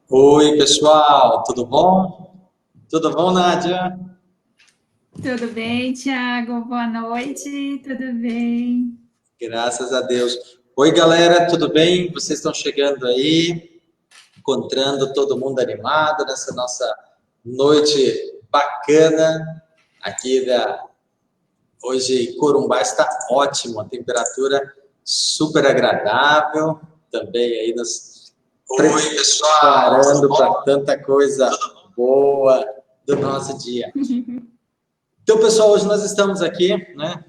Oi, pessoal, tudo bom? Tudo bom, Nádia? Tudo bem, Tiago? Boa noite, tudo bem? Graças a Deus. Oi, galera, tudo bem? Vocês estão chegando aí, encontrando todo mundo animado nessa nossa noite bacana aqui da hoje. Corumbá está ótimo, a temperatura super agradável, também aí nos Oi, pessoal, preparando para tanta coisa boa do nosso dia. Então, pessoal, hoje nós estamos aqui, né?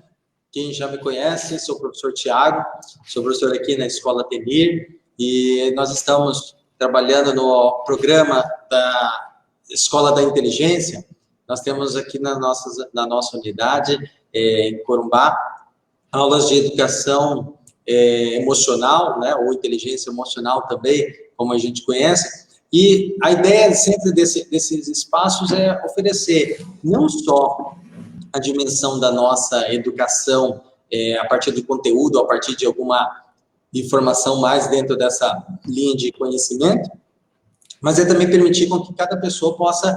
Quem já me conhece, sou o professor Tiago, sou professor aqui na Escola Tenir e nós estamos trabalhando no programa da Escola da Inteligência. Nós temos aqui na nossa unidade, em Corumbá, aulas de educação emocional, né, ou inteligência emocional também, como a gente conhece. E a ideia sempre desses espaços é oferecer não só a dimensão da nossa educação a partir do conteúdo, a partir de alguma informação mais dentro dessa linha de conhecimento, mas é também permitir com que cada pessoa possa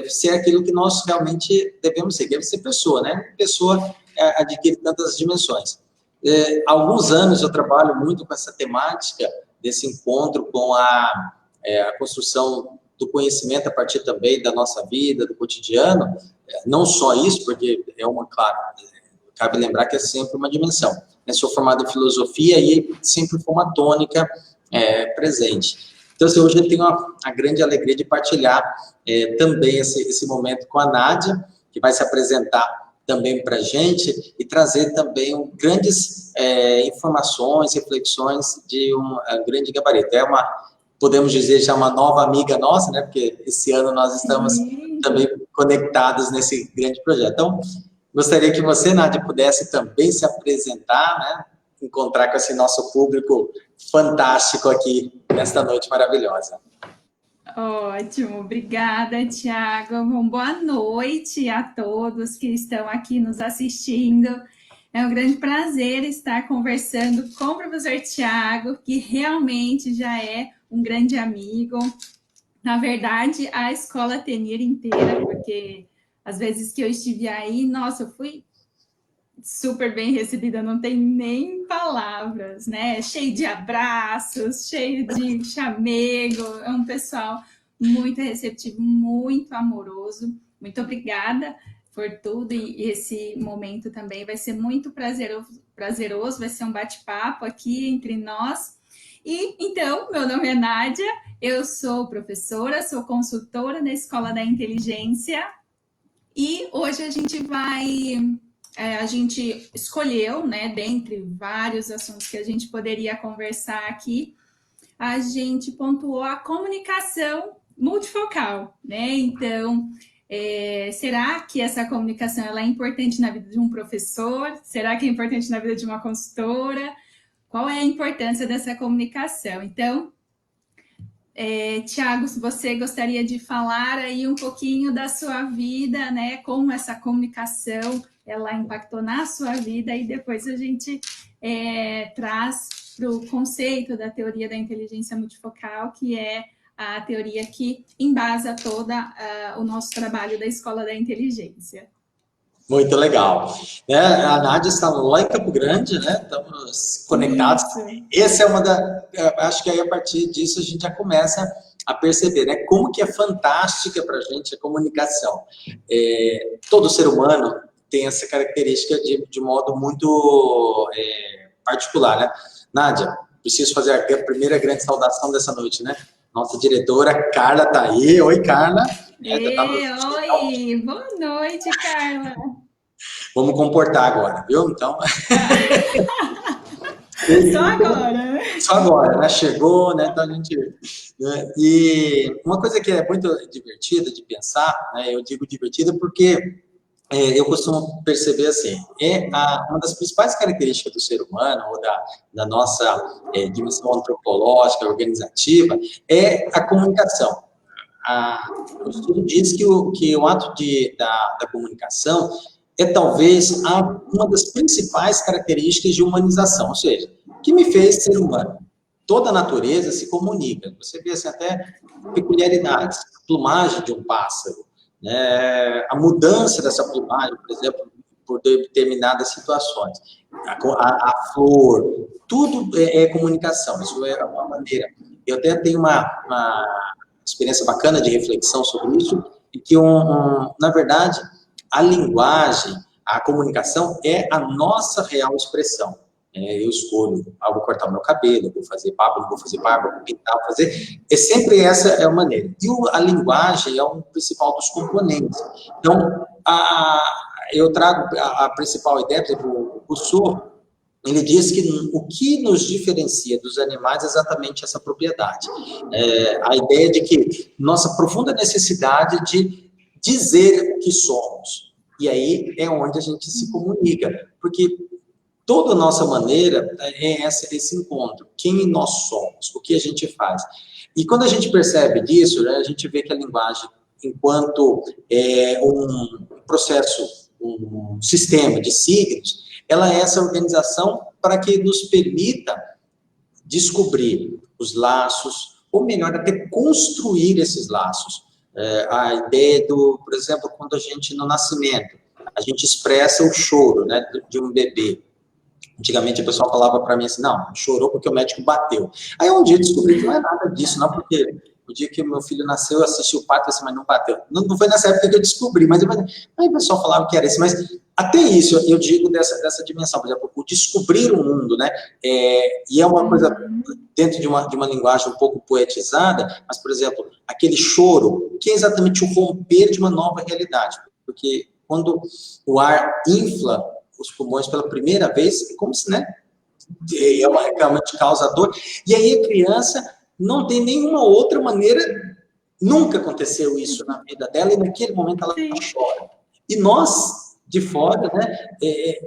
ser aquilo que nós realmente devemos ser, deve ser pessoa, né? Pessoa adquire tantas dimensões. Há alguns anos eu trabalho muito com essa temática desse encontro com a construção do conhecimento a partir também da nossa vida, do cotidiano. Não só isso, porque claro, cabe lembrar que é sempre uma dimensão. Eu sou formado em filosofia e sempre foi uma tônica presente. Então, assim, hoje eu tenho a grande alegria de partilhar também esse momento com a Nádia, que vai se apresentar também para a gente e trazer também grandes informações, reflexões de um grande gabarito. Podemos dizer, já uma nova amiga nossa, né? Porque esse ano nós estamos Sim. também conectados nesse grande projeto. Então, gostaria que você, Nádia, pudesse também se apresentar, né? Encontrar com esse nosso público fantástico aqui nesta noite maravilhosa. Ótimo, obrigada, Tiago. Boa noite a todos que estão aqui nos assistindo. É um grande prazer estar conversando com o professor Tiago, que realmente já é um grande amigo. Na verdade, a escola Tenir inteira, porque às vezes que eu estive aí, nossa, eu fui super bem recebida, não tem nem palavras, né? Cheio de abraços, cheio de chamego, é um pessoal muito receptivo, muito amoroso. Muito obrigada por tudo e esse momento também vai ser muito prazeroso, vai ser um bate-papo aqui entre nós. E então, meu nome é Nádia, eu sou professora, sou consultora na Escola da Inteligência e hoje a gente escolheu, né, dentre vários assuntos que a gente poderia conversar aqui, a gente pontuou a comunicação multifocal, né? Então, será que essa comunicação ela é importante na vida de um professor? Será que é importante na vida de uma consultora? Qual é a importância dessa comunicação? Então, Tiago, se você gostaria de falar aí um pouquinho da sua vida, né? Como essa comunicação ela impactou na sua vida e depois a gente traz para o conceito da teoria da inteligência multifocal, que é a teoria que embasa toda o nosso trabalho da Escola da Inteligência. Muito legal. Né? A Nádia está lá em Campo Grande, né? Estamos conectados. Isso. Essa é uma da. Acho que aí a partir disso a gente já começa a perceber, né? Como que é fantástica para a gente a comunicação. Todo ser humano tem essa característica de modo muito particular, né? Nádia, preciso fazer a primeira grande saudação dessa noite, né? Nossa diretora, Carla, está aí. Oi, Carla. Já tá no... Oi, boa noite, Carla. Vamos comportar agora, viu? Então, Só agora. só agora, né? Chegou, né? Então a gente. Né? E uma coisa que é muito divertida de pensar, né? Eu digo divertida porque eu costumo perceber assim, uma das principais características do ser humano, ou da nossa dimensão antropológica, organizativa, é a comunicação. O estudo diz que o ato da comunicação é talvez uma das principais características de humanização, ou seja, o que me fez ser humano? toda a natureza se comunica. Você vê assim, até peculiaridades, a plumagem de um pássaro, né? A mudança dessa plumagem, por exemplo, por determinadas situações. A flor, tudo é comunicação, isso é uma maneira. Eu até tenho uma experiência bacana de reflexão sobre isso, e que, na verdade, a linguagem, a comunicação é a nossa real expressão. Eu escolho, vou cortar o meu cabelo, vou fazer barba, não vou fazer barba, vou pintar, vou fazer... sempre essa é a maneira. E a linguagem é o principal dos componentes. Então, eu trago a principal ideia, por exemplo, o Rousseau, ele diz que o que nos diferencia dos animais é exatamente essa propriedade. A ideia de que nossa profunda necessidade de dizer o que somos. E aí é onde a gente se comunica. Porque toda a nossa maneira é esse encontro. Quem nós somos, o que a gente faz. E quando a gente percebe disso, né, a gente vê que a linguagem, enquanto um processo, um sistema de signos, ela é essa organização para que nos permita descobrir os laços, ou melhor, até construir esses laços. A ideia por exemplo, quando a gente, no nascimento, a gente expressa o choro, né, de um bebê. Antigamente o pessoal falava para mim assim, não, chorou porque o médico bateu. Aí um dia eu descobri que não é nada disso, não, porque o dia que o meu filho nasceu, eu assisti o parto, assim, mas não bateu. Não foi nessa época que eu descobri, mas aí o pessoal falava que era isso, mas até isso eu digo dessa dimensão, por exemplo, o descobrir o mundo, né? E é uma coisa dentro de uma linguagem um pouco poetizada, mas, por exemplo, aquele choro, que é exatamente o romper de uma nova realidade, porque quando o ar infla os pulmões pela primeira vez, é como se, né, realmente causa dor, e aí a criança não tem nenhuma outra maneira, nunca aconteceu isso na vida dela, e naquele momento ela chora. E nós, de fora, né,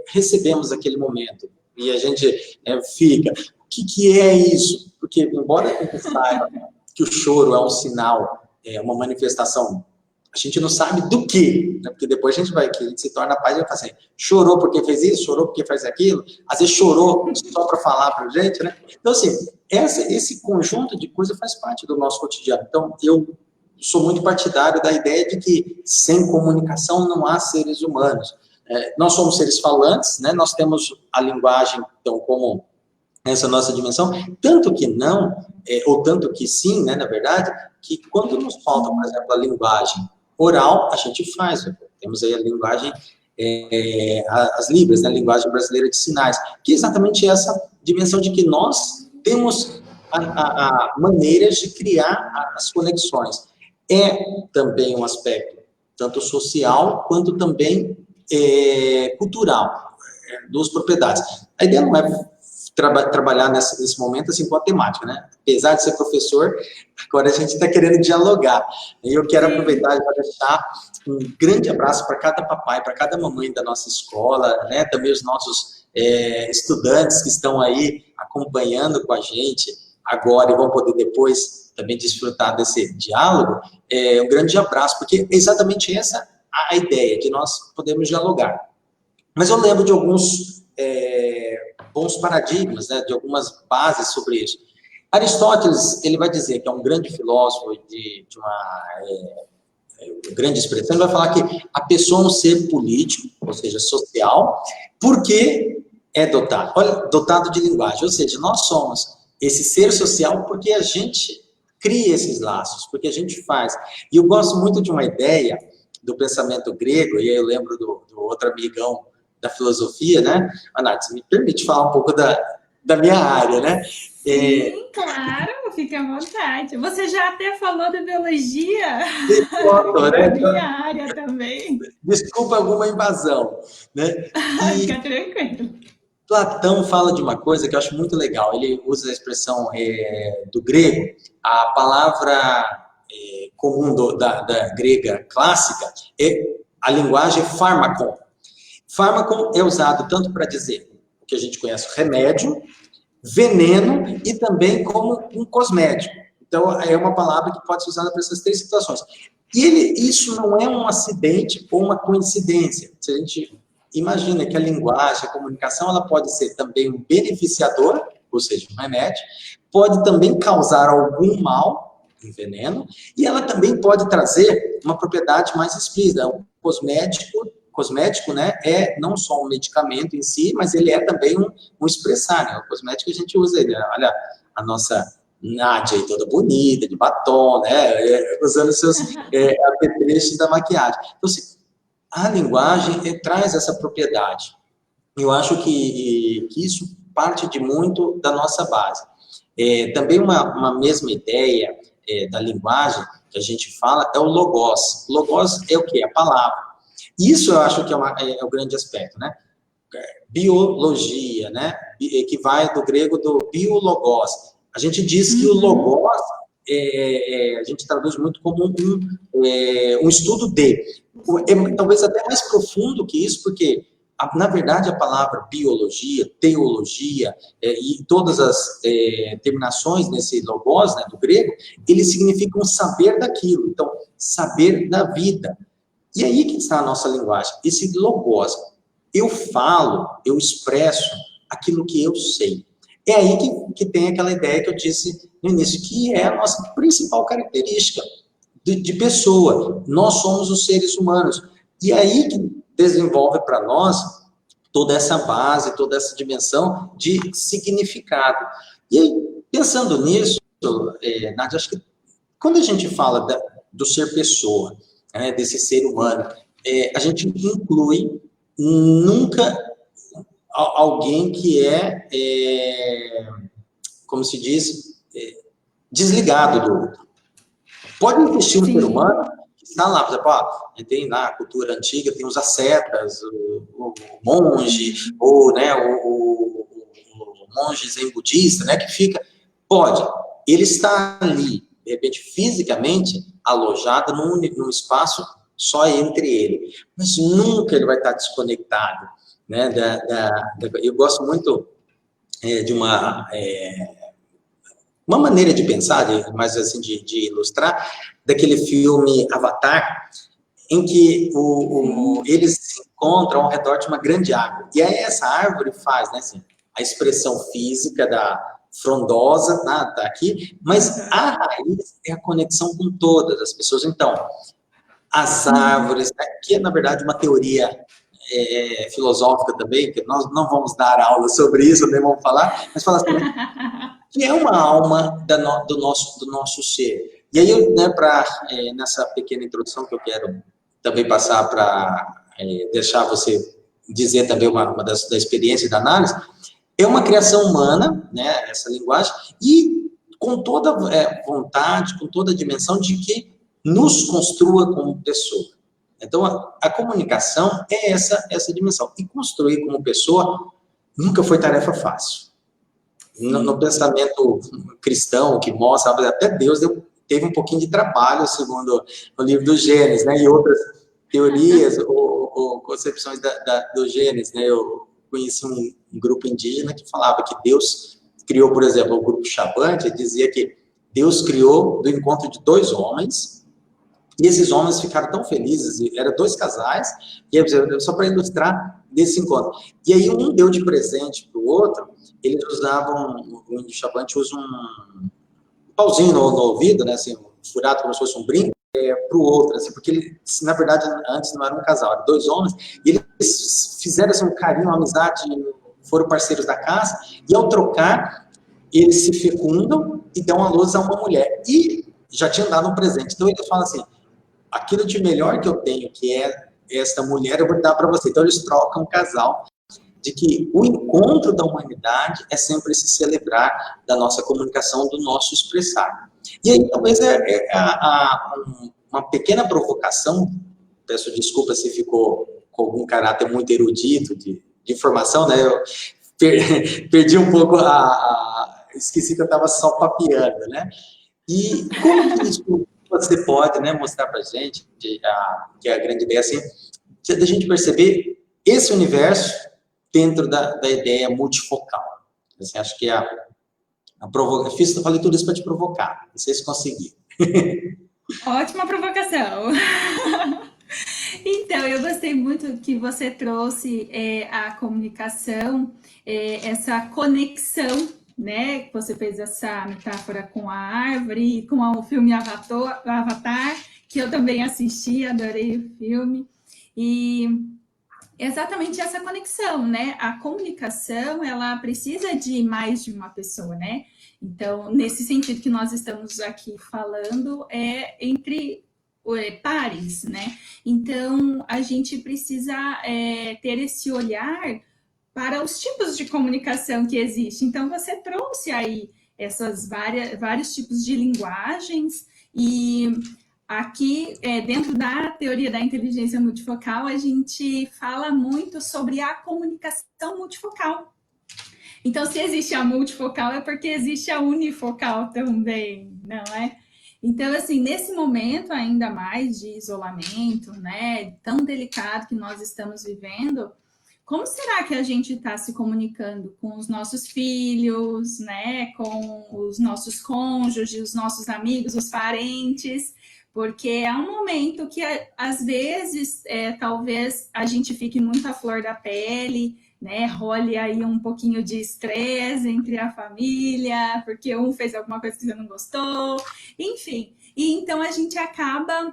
recebemos aquele momento, e a gente fica, o que é isso? Porque, embora a gente saiba que o choro é um sinal, uma manifestação, a gente não sabe do que, né? Porque depois a gente se torna pai e vai falar assim, chorou porque fez isso, chorou porque fez aquilo, às vezes chorou só para falar para a gente, né? Então, assim, esse conjunto de coisas faz parte do nosso cotidiano. Então, eu sou muito partidário da ideia de que sem comunicação não há seres humanos. Nós somos seres falantes, né? Nós temos a linguagem, então, como essa nossa dimensão, tanto que não, ou tanto que sim, né, na verdade, que quando nos falta, por exemplo, a linguagem oral, a gente faz. Temos aí a linguagem, as Libras, né, a linguagem brasileira de sinais, que é exatamente essa dimensão de que nós temos a maneiras de criar as conexões. É também um aspecto tanto social quanto também cultural, duas propriedades. A ideia não é trabalhar nesse momento assim com a temática, né? Apesar de ser professor, agora a gente está querendo dialogar. E eu quero aproveitar e deixar um grande abraço para cada papai, para cada mamãe da nossa escola, né? Também os nossos estudantes que estão aí acompanhando com a gente agora e vão poder depois também desfrutar desse diálogo. Um grande abraço, porque é exatamente essa a ideia, de nós podermos dialogar. Mas eu lembro de alguns bons paradigmas, né, de algumas bases sobre isso. Aristóteles, ele vai dizer que é um grande filósofo de uma grande expressão, ele vai falar que a pessoa é um ser político, ou seja, social, porque é dotado de linguagem, ou seja, nós somos esse ser social porque a gente cria esses laços, porque a gente faz. E eu gosto muito de uma ideia do pensamento grego, e aí eu lembro do outro amigão da filosofia, né? Nath, me permite falar um pouco da minha área, né? Sim, claro, fique à vontade. Você já até falou da biologia, da minha área também. Desculpa alguma invasão, né? Fica tranquilo. Platão fala de uma coisa que eu acho muito legal. Ele usa a expressão do grego, a palavra comum da grega clássica é a linguagem fármacon. Fármaco é usado tanto para dizer o que a gente conhece, remédio, veneno e também como um cosmético. Então, é uma palavra que pode ser usada para essas três situações. E isso não é um acidente ou uma coincidência. Se a gente imagina que a linguagem, a comunicação, ela pode ser também um beneficiador, ou seja, um remédio, pode também causar algum mal, um veneno, e ela também pode trazer uma propriedade mais explícita. O cosmético, né, é não só um medicamento em si, mas ele é também um expressar, né? O cosmético a gente usa ele, olha, a nossa Nádia aí toda bonita, de batom, né, usando seus apetrechos da maquiagem. Então, assim, a linguagem traz essa propriedade. Eu acho que isso parte de muito da nossa base. Também uma mesma ideia da linguagem que a gente fala é o logos. Logos é o quê? A palavra. Isso eu acho que é o grande aspecto, né? Biologia, né? Que vai do grego do biologos. A gente diz que o logos, a gente traduz muito como um estudo de. Talvez até mais profundo que isso, porque na verdade, a palavra biologia, teologia e todas as terminações nesse logos, né, do grego, eles significam saber daquilo. Então, saber da vida. E aí que está a nossa linguagem. Esse logos, eu falo, eu expresso aquilo que eu sei. É aí que tem aquela ideia que eu disse no início, que é a nossa principal característica de pessoa. Nós somos os seres humanos. E aí que desenvolve para nós toda essa base, toda essa dimensão de significado. E aí, pensando nisso, Nádia, acho que quando a gente fala do ser pessoa, né, desse ser humano, a gente inclui nunca alguém que como se diz, desligado do outro. Pode existir um ser humano que está lá, por exemplo, tem lá a cultura antiga, tem os ascetas, o monge, ou né, o monge zen budista, né, que fica... Pode, ele está ali, de repente, fisicamente, alojado num espaço só entre ele, mas nunca ele vai estar desconectado, né, eu gosto muito de uma maneira de pensar, mais assim, de ilustrar, daquele filme Avatar, em que eles se encontram ao redor de uma grande árvore. E aí essa árvore faz, né, assim, a expressão física da frondosa, tá aqui, mas a raiz é a conexão com todas as pessoas. Então, as árvores, que é, na verdade, uma teoria filosófica também, que nós não vamos dar aula sobre isso, nem vamos falar, mas fala assim, que é uma alma do nosso ser. E aí, né, nessa pequena introdução que eu quero também passar para deixar você dizer também uma da experiência da análise, é uma criação humana, né, essa linguagem, e com toda vontade, com toda a dimensão de que nos construa como pessoa. Então, a comunicação é essa dimensão. E construir como pessoa nunca foi tarefa fácil. No pensamento cristão, que mostra, até Deus teve um pouquinho de trabalho, segundo o livro do Gênesis, né, e outras teorias ou concepções do Gênesis, né. Eu conheci um grupo indígena que falava que Deus criou, por exemplo, o grupo Xavante, dizia que Deus criou do encontro de dois homens, e esses homens ficaram tão felizes, eram dois casais, e aí, só para ilustrar desse encontro. E aí um deu de presente para o outro, eles usavam, o índio Xavante usa um pauzinho no ouvido, né, assim, furado como se fosse um brinco, para o outro, assim, porque ele, na verdade, antes não era um casal, eram dois homens, e eles fizeram assim, um carinho, uma amizade, foram parceiros da casa, e ao trocar, eles se fecundam e dão à luz a uma mulher. E já tinham dado um presente. Então eles falam assim, aquilo de melhor que eu tenho, que é esta mulher, eu vou dar para você. Então eles trocam um casal, de que o encontro da humanidade é sempre se celebrar da nossa comunicação, do nosso expressar. E aí talvez uma pequena provocação, peço desculpa se ficou com algum caráter muito erudito de informação, né? Eu perdi um pouco esqueci que eu estava só papeando, né? E como que isso você pode, né, mostrar para a gente, que é a grande ideia, assim, da gente perceber esse universo dentro da ideia multifocal. Assim, acho que eu falei tudo isso para te provocar, não sei se consegui. Ótima provocação. Então, eu gostei muito que você trouxe a comunicação, essa conexão né? Você fez essa metáfora com a árvore, com o filme Avatar, que eu também assisti, adorei o filme. E exatamente essa conexão, né? A comunicação, ela precisa de mais de uma pessoa, né? Então, nesse sentido que nós estamos aqui falando, é entre pares, né? Então, a gente precisa ter esse olhar para os tipos de comunicação que existem. Então, você trouxe aí essas vários tipos de linguagens e aqui, dentro da teoria da inteligência multifocal, a gente fala muito sobre a comunicação multifocal. Então, se existe a multifocal, é porque existe a unifocal também, não é? Então, assim, nesse momento ainda mais de isolamento, né, tão delicado que nós estamos vivendo, como será que a gente está se comunicando com os nossos filhos, né, com os nossos cônjuges, os nossos amigos, os parentes? Porque é um momento que, às vezes, talvez a gente fique muito à flor da pele, né, role aí um pouquinho de estresse entre a família, porque um fez alguma coisa que você não gostou, enfim. E então a gente acaba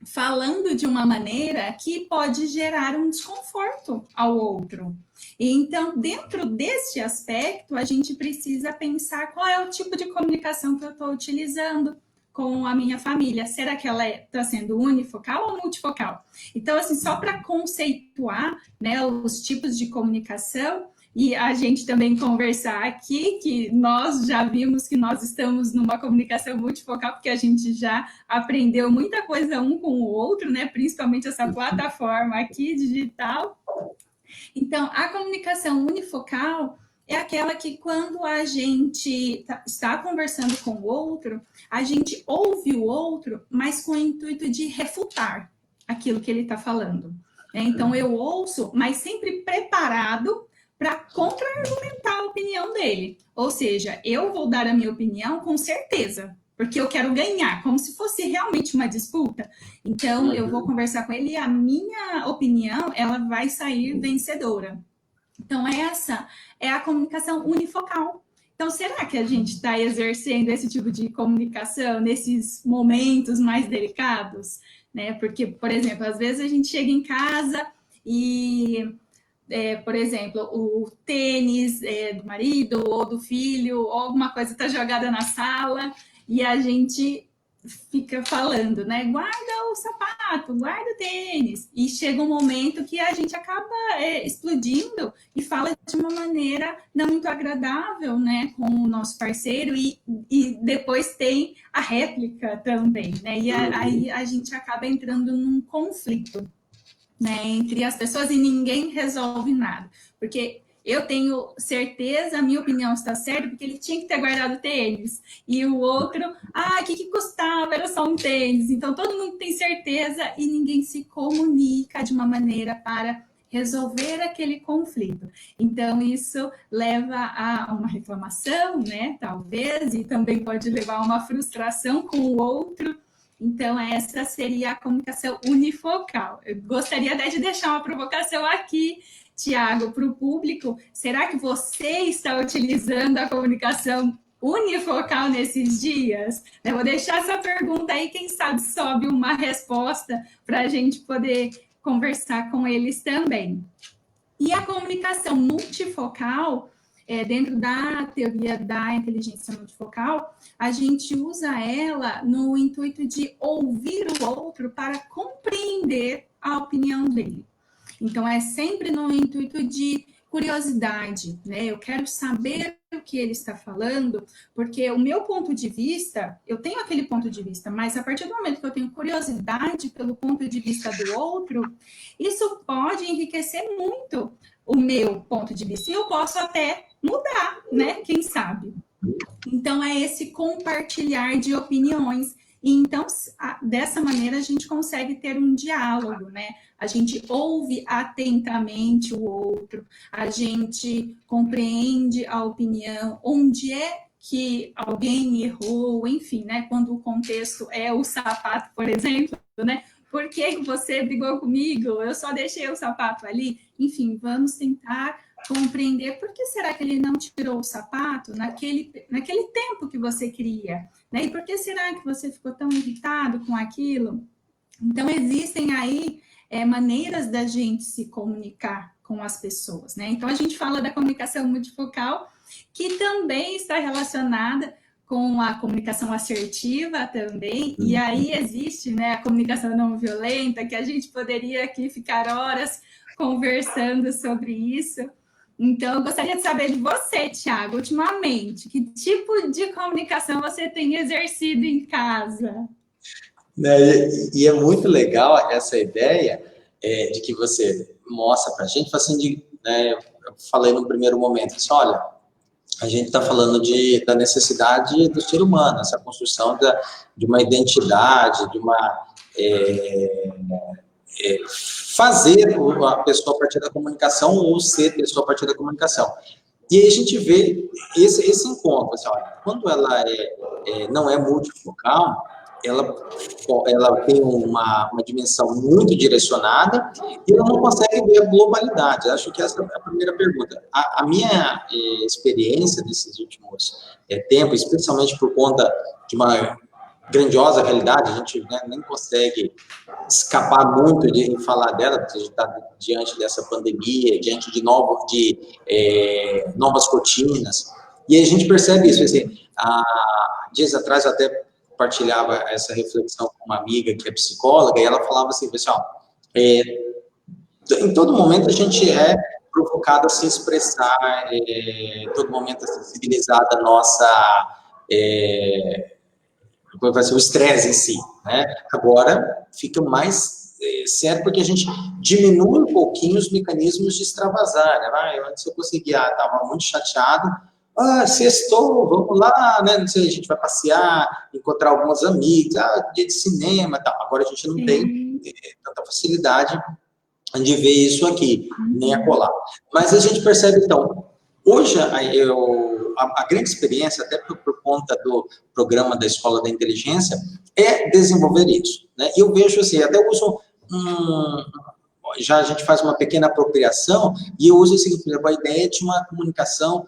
falando de uma maneira que pode gerar um desconforto ao outro. E então, dentro deste aspecto, a gente precisa pensar qual é o tipo de comunicação que eu estou utilizando com a minha família. Será que ela está sendo unifocal ou multifocal? Então, assim, só para conceituar, né, os tipos de comunicação, e a gente também conversar aqui, que nós já vimos que nós estamos numa comunicação multifocal, porque a gente já aprendeu muita coisa um com o outro, né? Principalmente essa plataforma aqui digital. Então, a comunicação unifocal é aquela que, quando a gente está conversando com o outro, a gente ouve o outro, mas com o intuito de refutar aquilo que ele está falando. Então, eu ouço, mas sempre preparado para contra-argumentar a opinião dele. Ou seja, eu vou dar a minha opinião com certeza, porque eu quero ganhar, como se fosse realmente uma disputa. Então, eu vou conversar com ele e a minha opinião, ela vai sair vencedora. Então, essa é a comunicação unifocal. Então, será que a gente está exercendo esse tipo de comunicação nesses momentos mais delicados? Né? Porque, por exemplo, às vezes a gente chega em casa e por exemplo, o tênis do marido ou do filho, ou alguma coisa está jogada na sala e a gente fica falando, né? Guarda o sapato, guarda o tênis. E chega um momento que a gente acaba explodindo e fala de uma maneira não muito agradável, né? Com o nosso parceiro e depois tem a réplica também, né? E aí a gente acaba entrando num conflito, né, entre as pessoas e ninguém resolve nada. Porque eu tenho certeza, a minha opinião está certa, porque ele tinha que ter guardado tênis. E o outro, o que custava? Era só um tênis. Então, todo mundo tem certeza e ninguém se comunica de uma maneira para resolver aquele conflito. Então, isso leva a uma reclamação, né, talvez, e também pode levar a uma frustração com o outro. Então, essa seria a comunicação unifocal. Eu gostaria até de deixar uma provocação aqui, Tiago, para o público. Será que você está utilizando a comunicação unifocal nesses dias? Eu vou deixar essa pergunta aí, quem sabe sobe uma resposta para a gente poder conversar com eles também. E a comunicação multifocal, dentro da teoria da inteligência multifocal, a gente usa ela no intuito de ouvir o outro para compreender a opinião dele. Então, é sempre no intuito de curiosidade, né? Eu quero saber o que ele está falando, porque o meu ponto de vista, eu tenho aquele ponto de vista, mas a partir do momento que eu tenho curiosidade pelo ponto de vista do outro, isso pode enriquecer muito o meu ponto de vista. E eu posso até mudar, né? Quem sabe? Então, é esse compartilhar de opiniões. E então, dessa maneira, a gente consegue ter um diálogo, né? A gente ouve atentamente o outro, a gente compreende a opinião, onde é que alguém errou, enfim, né? Quando o contexto é o sapato, por exemplo, né? Por que você brigou comigo? Eu só deixei o sapato ali. Enfim, vamos tentar compreender por que será que ele não tirou o sapato naquele tempo que você queria, né? E por que será que você ficou tão irritado com aquilo? Então, existem aí maneiras da gente se comunicar com as pessoas, né? Então, a gente fala da comunicação multifocal, que também está relacionada com a comunicação assertiva também, e aí existe, né, a comunicação não violenta, que a gente poderia aqui ficar horas conversando sobre isso. Então, eu gostaria de saber de você, Thiago, ultimamente, que tipo de comunicação você tem exercido em casa? Né? E é muito legal essa ideia de que você mostra para a gente, assim, né, eu falei no primeiro momento, assim, olha, a gente está falando da necessidade do ser humano, essa construção de uma identidade, de uma fazer a pessoa a partir da comunicação ou ser pessoa a partir da comunicação. E aí a gente vê esse encontro, assim, olha, quando ela não é multifocal, ela tem uma dimensão muito direcionada e ela não consegue ver a globalidade. Acho que essa é a primeira pergunta. A minha experiência nesses últimos tempos, especialmente por conta de uma grandiosa realidade, a gente, né, nem consegue escapar muito de falar dela, porque a gente está diante dessa pandemia, diante de novas rotinas, e a gente percebe isso. Assim, dias atrás eu até compartilhava essa reflexão com uma amiga que é psicóloga, e ela falava assim, pessoal, em todo momento a gente é provocado a se expressar, em todo momento a sensibilizar da nossa... vai ser o estresse em si, né? Agora fica mais certo porque a gente diminui um pouquinho os mecanismos de extravasar, né? Antes eu conseguia, estava muito chateado, sextou, vamos lá, né? Não sei, a gente vai passear, encontrar alguns amigos, dia de cinema, tal. Agora a gente não tem tanta facilidade de ver isso aqui, nem acolá. Mas a gente percebe, então, hoje a grande experiência, até por conta do programa da Escola da Inteligência, é desenvolver isso, né? E eu vejo assim, até uso já a gente faz uma pequena apropriação e eu uso o seguinte, a ideia de uma comunicação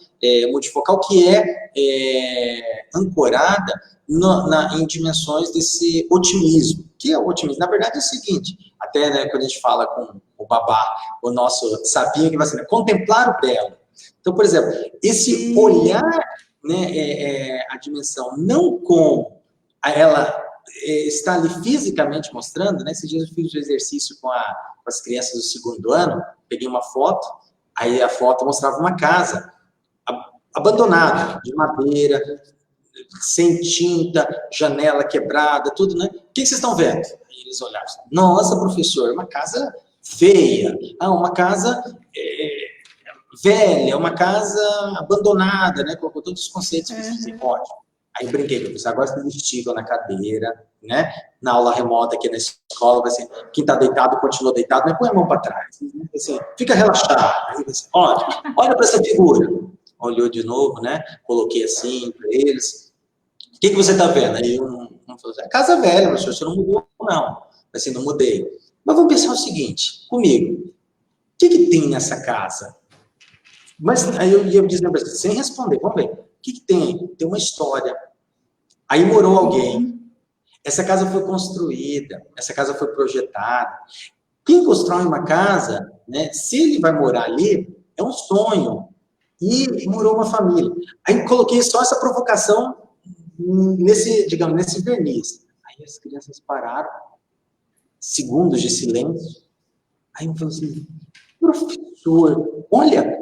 multifocal que é ancorada em dimensões desse otimismo. Que é o otimismo? Na verdade é o seguinte, até, né, quando a gente fala com o Babá, o nosso sapinho, que vai ser, né, contemplar o belo. Então, por exemplo, esse olhar, né, a dimensão, não com ela está ali fisicamente mostrando, né? Esses dias eu fiz um exercício com as crianças do segundo ano, peguei uma foto, aí a foto mostrava uma casa abandonada, de madeira, sem tinta, janela quebrada, tudo, né? O que vocês estão vendo? Aí eles olharam, nossa, professor, uma casa feia, uma casa velha, uma casa abandonada, né? Com todos os conceitos que você pode. Aí brinquei com eles, agora vocês estigam na cadeira, né? Na aula remota aqui na escola, vai ser, quem está deitado continua deitado, mas põe a mão para trás, né? Assim, fica relaxado. Aí, assim, olha para essa figura. Olhou de novo, né? Coloquei assim para eles. O que você está vendo? Aí um falou assim, casa velha, professor, você não mudou, não. Assim, não mudei. Mas vamos pensar o seguinte, comigo, o que tem nessa casa? Mas aí eu ia dizer para você, sem responder, vamos ver. O que tem? Tem uma história. Aí morou alguém. Essa casa foi construída, essa casa foi projetada. Quem constrói uma casa, né, se ele vai morar ali, é um sonho. E morou uma família. Aí coloquei só essa provocação nesse verniz. Aí as crianças pararam, segundos de silêncio. Aí eu falei assim, professor, olha,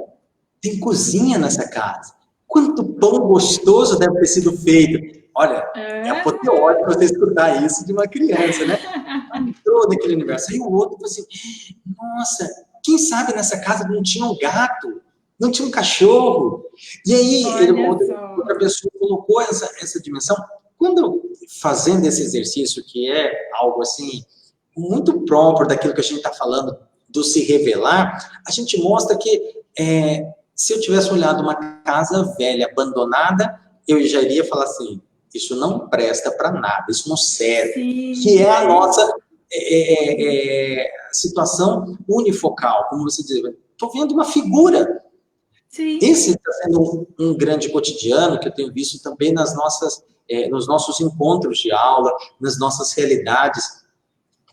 tem cozinha nessa casa. Quanto pão gostoso deve ter sido feito. Olha, é apoteótico você escutar isso de uma criança, né? Entrou naquele universo. Aí o outro falou assim, nossa, quem sabe nessa casa não tinha um gato, não tinha um cachorro. E aí outra pessoa colocou essa dimensão. Quando fazendo esse exercício, que é algo assim, muito próprio daquilo que a gente está falando, do se revelar, a gente mostra que se eu tivesse olhado uma casa velha, abandonada, eu já iria falar assim, isso não presta para nada, isso não serve. Sim. Que é a nossa situação unifocal, como você diz. Estou vendo uma figura, Sim. Esse está sendo um grande cotidiano que eu tenho visto também nos nossos encontros de aula, nas nossas realidades,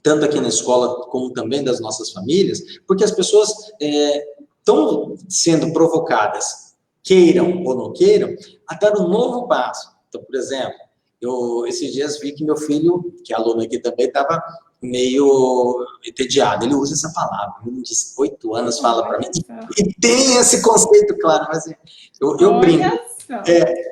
tanto aqui na escola como também das nossas famílias, porque as pessoas estão sendo provocadas, queiram ou não queiram, a dar um novo passo. Então, por exemplo, eu esses dias vi que meu filho, que é aluno aqui também, estava meio entediado. Ele usa essa palavra, um de 8 anos fala para mim, Olha só. e tem esse conceito claro, mas eu brinco. Olha só.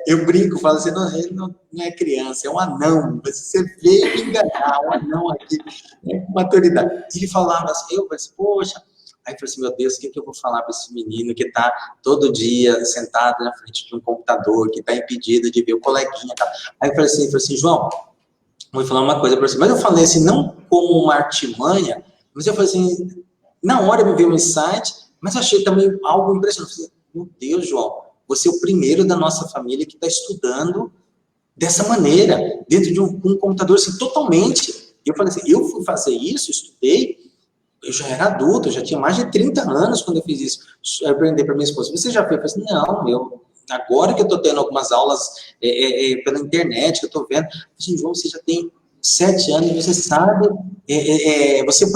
Eu brinco, falo assim, não, ele não é criança, é um anão. Você veio me enganar, um anão aqui, né, com maturidade. Ele falava assim, eu falei assim, poxa. Aí eu falei assim, meu Deus, o que eu vou falar para esse menino que está todo dia sentado na frente de um computador, que está impedido de ver o coleguinha. Tá? Aí eu falei assim, João, vou falar uma coisa para você. Mas eu falei assim, não como uma artimanha, mas eu falei assim, na hora me veio um insight, mas eu achei também algo impressionante. Eu falei, meu Deus, João, você é o primeiro da nossa família que está estudando dessa maneira, dentro de um computador, assim, totalmente. Eu falei assim, eu fui fazer isso, estudei, eu já era adulto, eu já tinha mais de 30 anos quando eu fiz isso. Eu perguntei para minha esposa, você já fez? Eu falei assim, não, agora que eu estou tendo algumas aulas pela internet, que eu estou vendo, assim, João, você já tem 7 anos, você sabe, você é o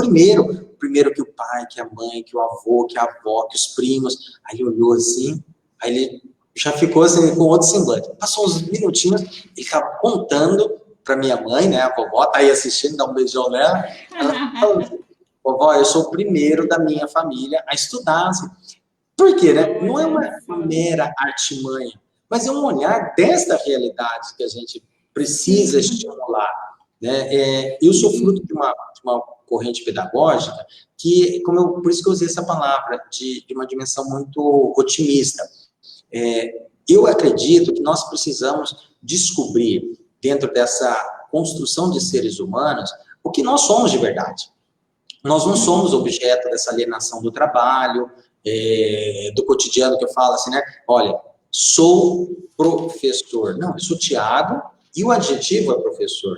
primeiro que o pai, que a mãe, que o avô, que a avó, que os primos. Aí ele olhou assim, aí ele já ficou assim, com outro semblante. Passou uns minutinhos, ele estava contando para minha mãe, né, a vovó, tá aí assistindo, dá um beijão nela, ela falou assim, vovó, eu sou o primeiro da minha família a estudar. Assim. Por quê, né? Não é Olha uma só. mera artimanha, mas é um olhar desta realidade que a gente precisa Sim. estimular. Né? Eu sou fruto de uma corrente pedagógica que, por isso que eu usei essa palavra, de uma dimensão muito otimista. Eu acredito que nós precisamos descobrir, dentro dessa construção de seres humanos, o que nós somos de verdade. Nós não somos objeto dessa alienação do trabalho, do cotidiano que eu falo assim, né? Olha, sou professor. Não, eu sou Tiago e o adjetivo é professor.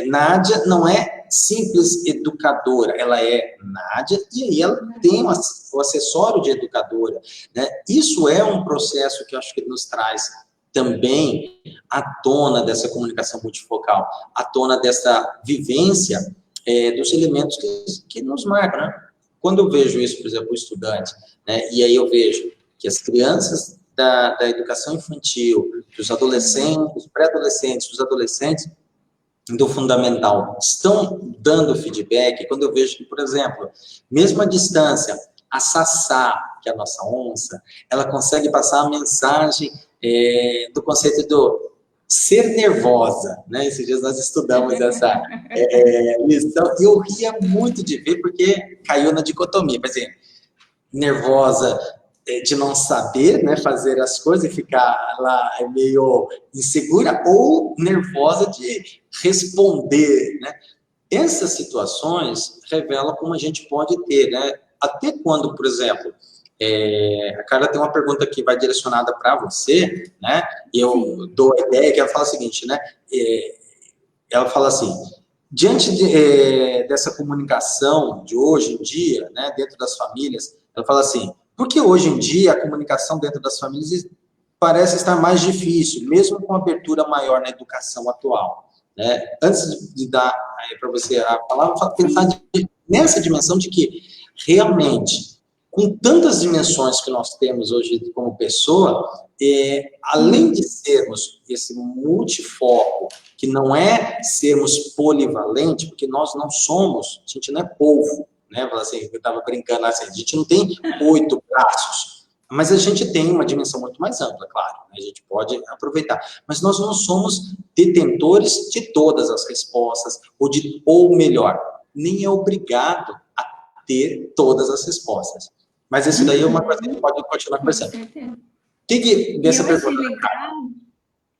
Nádia não é simples educadora, ela é Nádia e aí ela tem o acessório de educadora. Né? Isso é um processo que eu acho que nos traz também à tona dessa comunicação multifocal, à tona dessa vivência dos elementos que nos marcam, né? Quando eu vejo isso, por exemplo, o estudante, né, e aí eu vejo que as crianças da educação infantil, os adolescentes, os pré-adolescentes, os adolescentes do fundamental estão dando feedback, quando eu vejo que, por exemplo, mesmo à distância, a Sassá, que é a nossa onça, ela consegue passar a mensagem do conceito do ser nervosa, né? Esses dias nós estudamos essa lição e eu ria muito de ver porque caiu na dicotomia, por exemplo, nervosa de não saber, né, fazer as coisas e ficar lá meio insegura ou nervosa de responder, né? Essas situações revelam como a gente pode ter, né? Até quando, por exemplo, a Carla tem uma pergunta que vai direcionada para você, né? E eu dou a ideia que ela fala o seguinte, né? Ela fala assim, diante dessa comunicação de hoje em dia, né, dentro das famílias, ela fala assim, por que hoje em dia a comunicação dentro das famílias parece estar mais difícil, mesmo com abertura maior na educação atual? Né? Antes de dar para você a palavra, pensar nessa dimensão de que realmente, com tantas dimensões que nós temos hoje como pessoa, além de sermos esse multifoco, que não é sermos polivalente, porque nós não somos, a gente não é polvo, né? Assim, eu estava brincando assim, a gente não tem 8 braços, mas a gente tem uma dimensão muito mais ampla, claro, né? A gente pode aproveitar, mas nós não somos detentores de todas as respostas, ou melhor, nem é obrigado a ter todas as respostas. Mas isso daí é uma coisa que a gente pode continuar conversando. Com certeza. Dessa Eu achei pergunta? legal,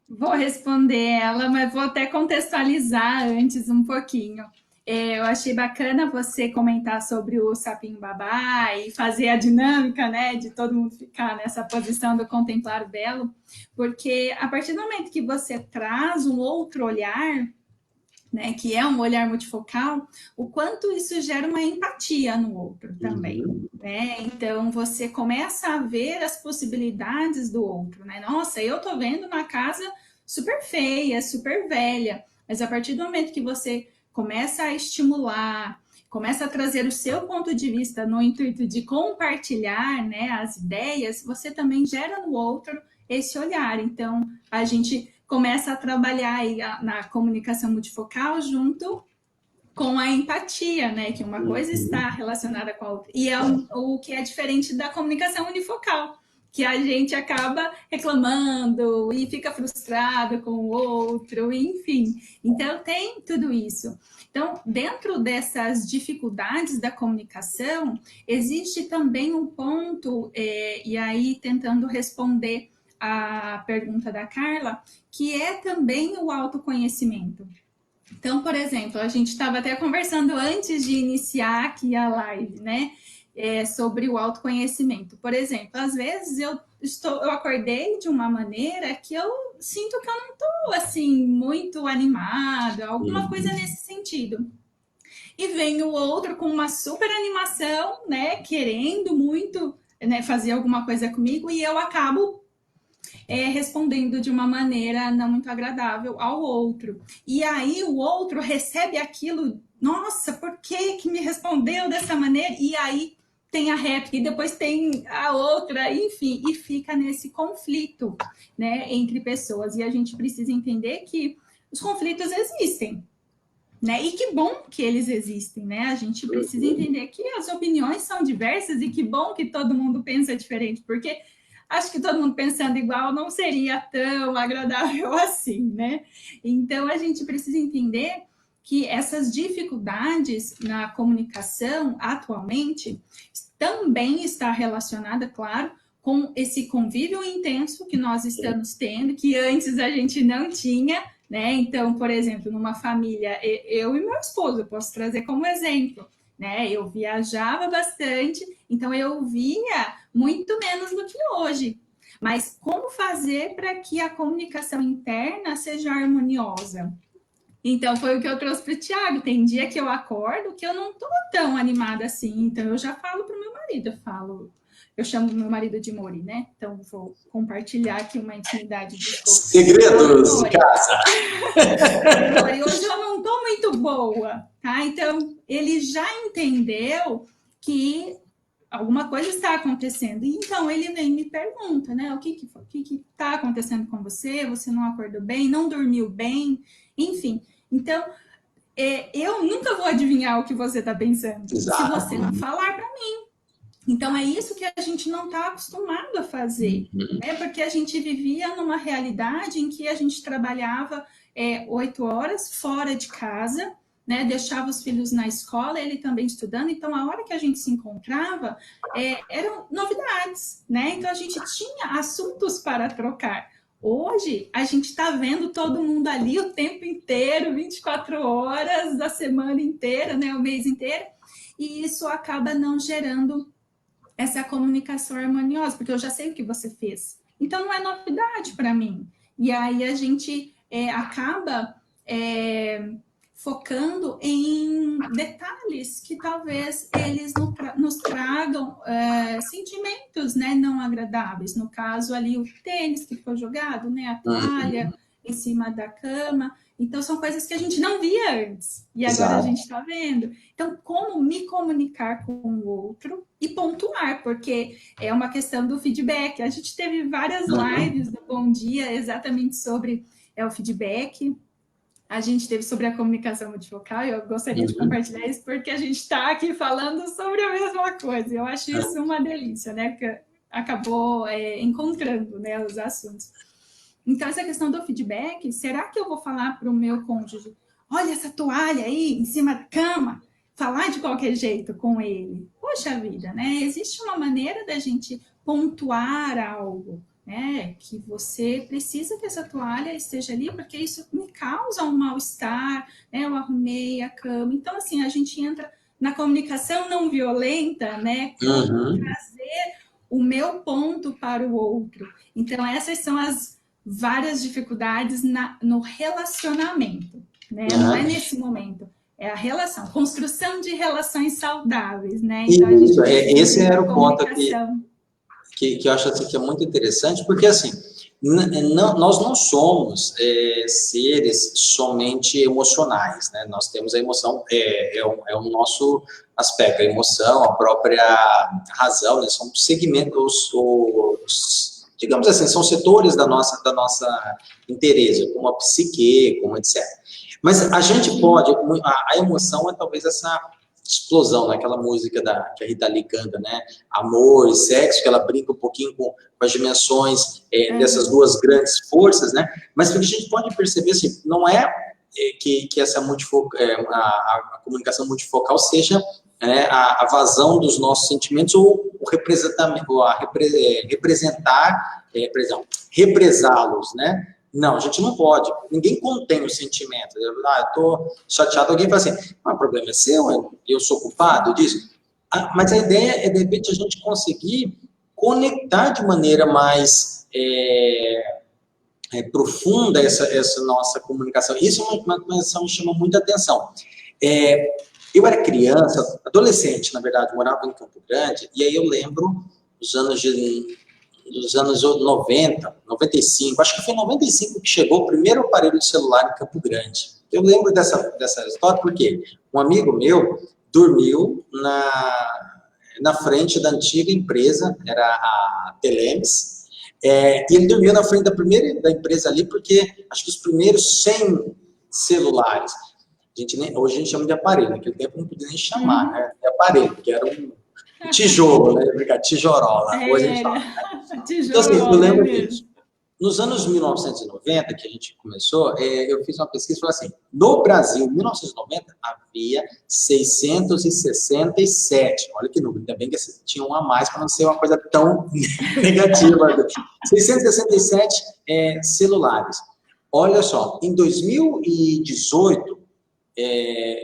vou responder ela, mas vou até contextualizar antes um pouquinho. Eu achei bacana você comentar sobre o sapinho babá e fazer a dinâmica, né, de todo mundo ficar nessa posição do contemplar o belo, porque a partir do momento que você traz um outro olhar, né, que é um olhar multifocal, o quanto isso gera uma empatia no outro também, né? Então você começa a ver as possibilidades do outro, né? Nossa, eu tô vendo uma casa super feia, super velha, mas a partir do momento que você começa a estimular, começa a trazer o seu ponto de vista no intuito de compartilhar, né, as ideias, você também gera no outro esse olhar. Então, a gente começa a trabalhar aí na comunicação multifocal junto com a empatia, né? Que uma coisa está relacionada com a outra. E é o que é diferente da comunicação unifocal, que a gente acaba reclamando e fica frustrado com o outro, enfim. Então, tem tudo isso. Então, dentro dessas dificuldades da comunicação, existe também um ponto, e aí tentando responder a pergunta da Carla, que é também o autoconhecimento. Então, por exemplo, a gente estava até conversando antes de iniciar aqui a live, né? Sobre o autoconhecimento. Por exemplo, às vezes eu acordei de uma maneira que eu sinto que eu não estou assim muito animada, alguma coisa nesse sentido. E vem o outro com uma super animação, né? Querendo muito, né, fazer alguma coisa comigo e eu acabo respondendo de uma maneira não muito agradável ao outro. E aí o outro recebe aquilo, nossa, por que que me respondeu dessa maneira? E aí tem a réplica e depois tem a outra, enfim, e fica nesse conflito, né, entre pessoas. E a gente precisa entender que os conflitos existem, né? E que bom que eles existem, né? A gente precisa entender que as opiniões são diversas e que bom que todo mundo pensa diferente, porque acho que todo mundo pensando igual não seria tão agradável assim, né? Então a gente precisa entender que essas dificuldades na comunicação atualmente também está relacionada, claro, com esse convívio intenso que nós estamos tendo, que antes a gente não tinha, né? Então, por exemplo, numa família, eu e meu esposo, eu posso trazer como exemplo, né? Eu viajava bastante, então eu via muito menos do que hoje. Mas como fazer para que a comunicação interna seja harmoniosa? Então, foi o que eu trouxe para o Tiago. Tem dia que eu acordo que eu não estou tão animada assim. Então, eu já falo para o meu marido, eu chamo meu marido de Mori, né? Então, vou compartilhar aqui uma intimidade. Desculpa. Segredos de casa. Mori, hoje eu não estou muito boa, tá? Então, ele já entendeu que alguma coisa está acontecendo. Então, ele vem e me pergunta, né? O que está acontecendo com você? Você não acordou bem? Não dormiu bem? Enfim. Então, eu nunca vou adivinhar o que você está pensando, se você não falar para mim. Então, é isso que a gente não está acostumado a fazer, né? Porque a gente vivia numa realidade em que a gente trabalhava 8 horas fora de casa, né? Deixava os filhos na escola, ele também estudando. Então, a hora que a gente se encontrava, eram novidades, né? Então, a gente tinha assuntos para trocar. Hoje, a gente está vendo todo mundo ali o tempo inteiro, 24 horas da semana inteira, né? O mês inteiro. E isso acaba não gerando essa comunicação harmoniosa, porque eu já sei o que você fez. Então, não é novidade para mim. E aí a gente acaba focando em detalhes que talvez eles nos tragam sentimentos, né, não agradáveis. No caso ali, o tênis que foi jogado, né, a toalha em cima da cama. Então, são coisas que a gente não via antes. E agora a gente está vendo. Então, como me comunicar com o outro e pontuar, porque é uma questão do feedback. A gente teve várias lives do Bom Dia exatamente sobre o feedback. A gente teve sobre a comunicação multifocal e eu gostaria de compartilhar isso porque a gente está aqui falando sobre a mesma coisa. Eu acho isso uma delícia, né? Porque acabou encontrando, né, os assuntos. Então, essa questão do feedback, será que eu vou falar para o meu cônjuge, olha essa toalha aí em cima da cama, falar de qualquer jeito com ele? Poxa vida, né? Existe uma maneira da gente pontuar algo, né? Que você precisa que essa toalha esteja ali, porque isso me causa um mal-estar, né? Eu arrumei a cama. Então, assim, a gente entra na comunicação não violenta, né? Trazer o meu ponto para o outro. Então, essas são as várias dificuldades no relacionamento. né? Não é nesse momento. É a relação, construção de relações saudáveis, né? Então, Isso, esse era o ponto comunicação. Que eu acho assim, que é muito interessante, porque assim, nós não somos seres somente emocionais, né? Nós temos a emoção, é o nosso aspecto, a emoção, a própria razão, né? São segmentos, digamos assim, são setores da nossa interesse, como a psique, como etc. Mas a gente pode, a emoção é talvez essa explosão, né? Aquela música que a Rita Lee canta, né? Amor e sexo, que ela brinca um pouquinho com as dimensões dessas duas grandes forças, né? Mas o que a gente pode perceber, assim, não é que essa a comunicação multifocal seja a vazão dos nossos sentimentos ou o representamento, ou represá-los, né? Não, a gente não pode. Ninguém contém o sentimento. Eu estou chateado, alguém fala assim, o problema é seu, eu sou culpado disso. Mas a ideia é, de repente, a gente conseguir conectar de maneira mais profunda essa nossa comunicação. Isso é uma coisa que me chama muita atenção. Eu era criança, adolescente, na verdade, morava em Campo Grande, e aí eu lembro dos anos 90, 95, acho que foi em 95 que chegou o primeiro aparelho de celular em Campo Grande. Eu lembro dessa história porque um amigo meu dormiu na frente da antiga empresa, era a Telemes, e ele dormiu na frente da empresa ali porque acho que os primeiros 100 celulares, hoje a gente chama de aparelho, naquele tempo não podia nem chamar, né, de aparelho, porque era um tijolo, né? Tijorola. Hoje a gente fala. Então, assim, eu lembro disso. Nos anos 1990, que a gente começou, eu fiz uma pesquisa e falei assim, no Brasil, em 1990, havia 667. Olha que número, ainda bem que tinha um a mais para não ser uma coisa tão negativa. 667 celulares. Olha só, em 2018,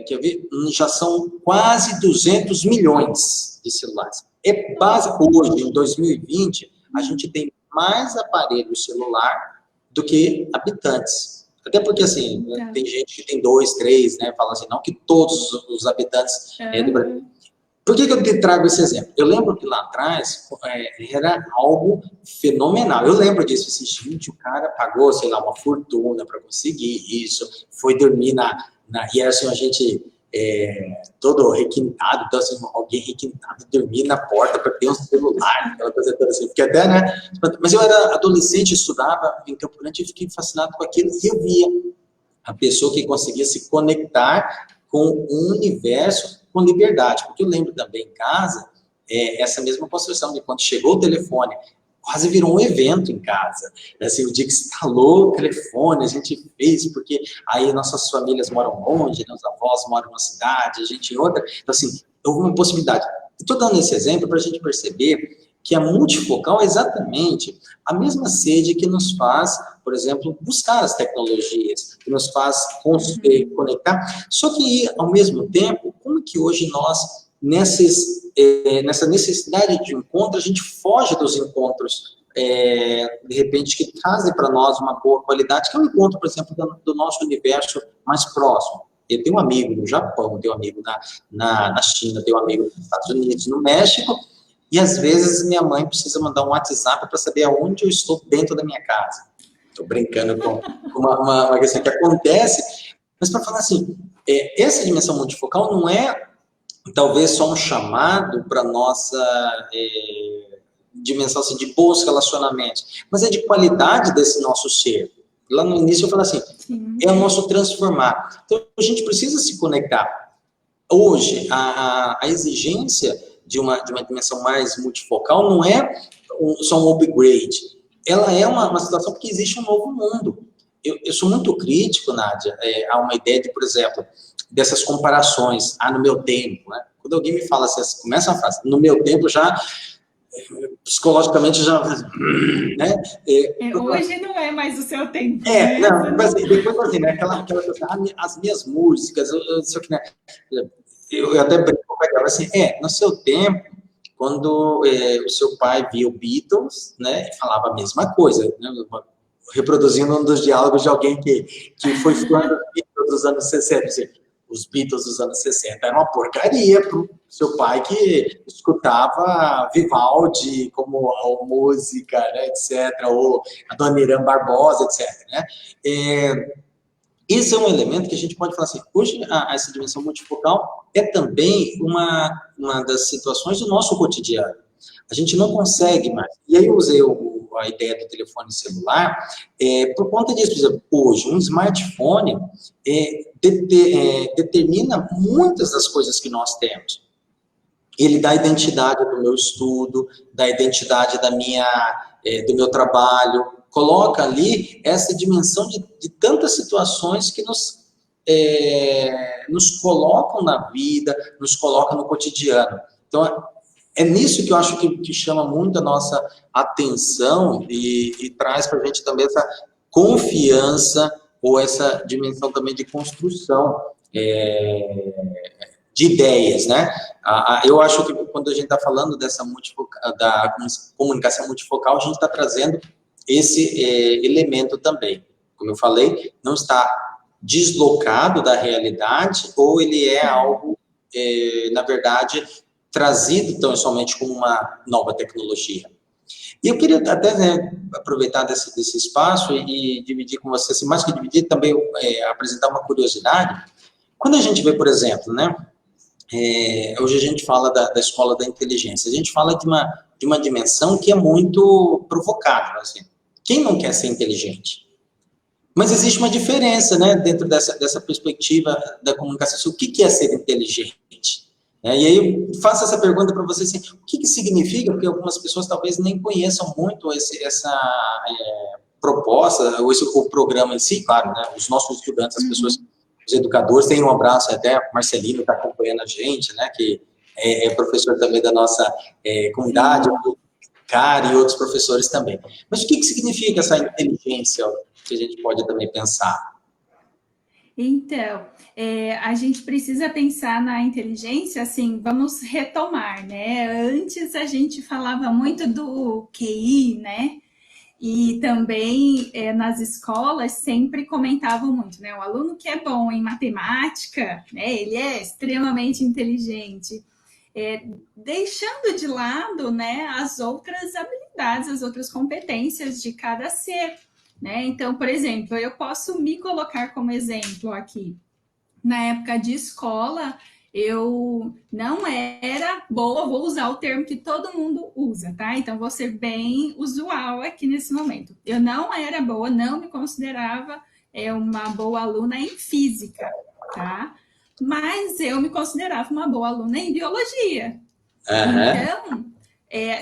quer ver, já são quase 200 milhões de celulares. Hoje, em 2020, a gente tem mais aparelho celular do que habitantes. Até porque, assim, tem gente que tem 2, 3, né? Fala assim, não que todos os habitantes do Brasil. Por que eu te trago esse exemplo? Eu lembro que lá atrás era algo fenomenal. Eu lembro disso. Assim, gente, o cara pagou, sei lá, uma fortuna para conseguir isso. Foi dormir e era assim, a gente todo requintado, então assim, alguém requintado dormir na porta para ter um celular, aquela coisa toda assim, porque até, né? Mas eu era adolescente, estudava em Campo Grande e fiquei fascinado com aquilo, e eu via a pessoa que conseguia se conectar com um universo com liberdade, porque eu lembro também em casa, essa mesma construção de quando chegou o telefone, quase virou um evento em casa. Assim, o dia que instalou o telefone, a gente fez, porque aí nossas famílias moram longe, os avós moram numa cidade, a gente em outra. Então, assim, houve uma possibilidade. Estou dando esse exemplo para a gente perceber que a multifocal é exatamente a mesma sede que nos faz, por exemplo, buscar as tecnologias, que nos faz conectar. Só que, ao mesmo tempo, como que hoje nós, nessa necessidade de encontro, a gente foge dos encontros, de repente, que trazem para nós uma boa qualidade, que é o encontro, por exemplo, do nosso universo mais próximo. Eu tenho um amigo no Japão, tenho um amigo na China, tenho um amigo nos Estados Unidos, no México, e às vezes minha mãe precisa mandar um WhatsApp para saber aonde eu estou dentro da minha casa. Estou brincando com uma questão que acontece, mas para falar assim, essa dimensão multifocal não é talvez só um chamado para nossa dimensão assim, de bons relacionamentos, mas é de qualidade desse nosso ser. Lá no início eu falei assim, é o nosso transformar. Então a gente precisa se conectar. Hoje, a exigência de uma dimensão mais multifocal não é só um upgrade. Ela é uma situação porque existe um novo mundo. Eu sou muito crítico, Nádia, a uma ideia de, por exemplo, dessas comparações, no meu tempo, né? Quando alguém me fala assim, começa a frase, no meu tempo já, psicologicamente já, né? Hoje não é mais o seu tempo. Não, mas depois assim, né? Aquela coisa, as minhas músicas, eu até brinco com ela assim, no seu tempo, quando o seu pai via o Beatles, né, falava a mesma coisa, né, reproduzindo um dos diálogos de alguém que foi fã dos Beatles, Beatles dos anos 60. Os Beatles dos anos 60 era uma porcaria para o seu pai que escutava Vivaldi como música, né, etc., ou a Dona Irã Barbosa, etc., né? Esse é um elemento que a gente pode falar assim, hoje essa dimensão multifocal é também uma das situações do nosso cotidiano. A gente não consegue mais. E aí eu usei a ideia do telefone celular por conta disso. Por exemplo, hoje, um smartphone determina muitas das coisas que nós temos. Ele dá a identidade do meu estudo, dá a identidade do meu trabalho, coloca ali essa dimensão de tantas situações que nos colocam na vida, nos colocam no cotidiano. Então, é nisso que eu acho que chama muito a nossa atenção e traz para a gente também essa confiança ou essa dimensão também de construção de ideias, né? Eu acho que quando a gente está falando da comunicação multifocal, a gente está trazendo esse elemento também. Como eu falei, não está deslocado da realidade ou ele é algo, na verdade, trazido tão somente como uma nova tecnologia. E eu queria até aproveitar desse espaço e dividir com você, assim, mais que dividir, também apresentar uma curiosidade. Quando a gente vê, por exemplo, né, hoje a gente fala da escola da inteligência, a gente fala de uma dimensão que é muito provocada, assim. Quem não quer ser inteligente? Mas existe uma diferença, né, dentro dessa perspectiva da comunicação. O que é ser inteligente? E aí eu faço essa pergunta para você, assim, o que significa? Porque algumas pessoas talvez nem conheçam muito essa proposta, ou o programa em si, claro, né, os nossos estudantes, as pessoas, os educadores, tem um abraço até, o Marcelino está acompanhando a gente, né, que é professor também da nossa comunidade, o Cari e outros professores também. Mas o que significa essa inteligência que a gente pode também pensar? Então, a gente precisa pensar na inteligência, assim, vamos retomar, né? Antes a gente falava muito do QI, né? E também nas escolas sempre comentavam muito, né? O aluno que é bom em matemática, né? Ele é extremamente inteligente. Deixando de lado, né, as outras habilidades, as outras competências de cada ser, né? Então, por exemplo, eu posso me colocar como exemplo aqui. Na época de escola, eu não era boa, vou usar o termo que todo mundo usa, tá? Então, vou ser bem usual aqui nesse momento. Eu não era boa, não me considerava uma boa aluna em física, tá? Mas eu me considerava uma boa aluna em biologia. Então,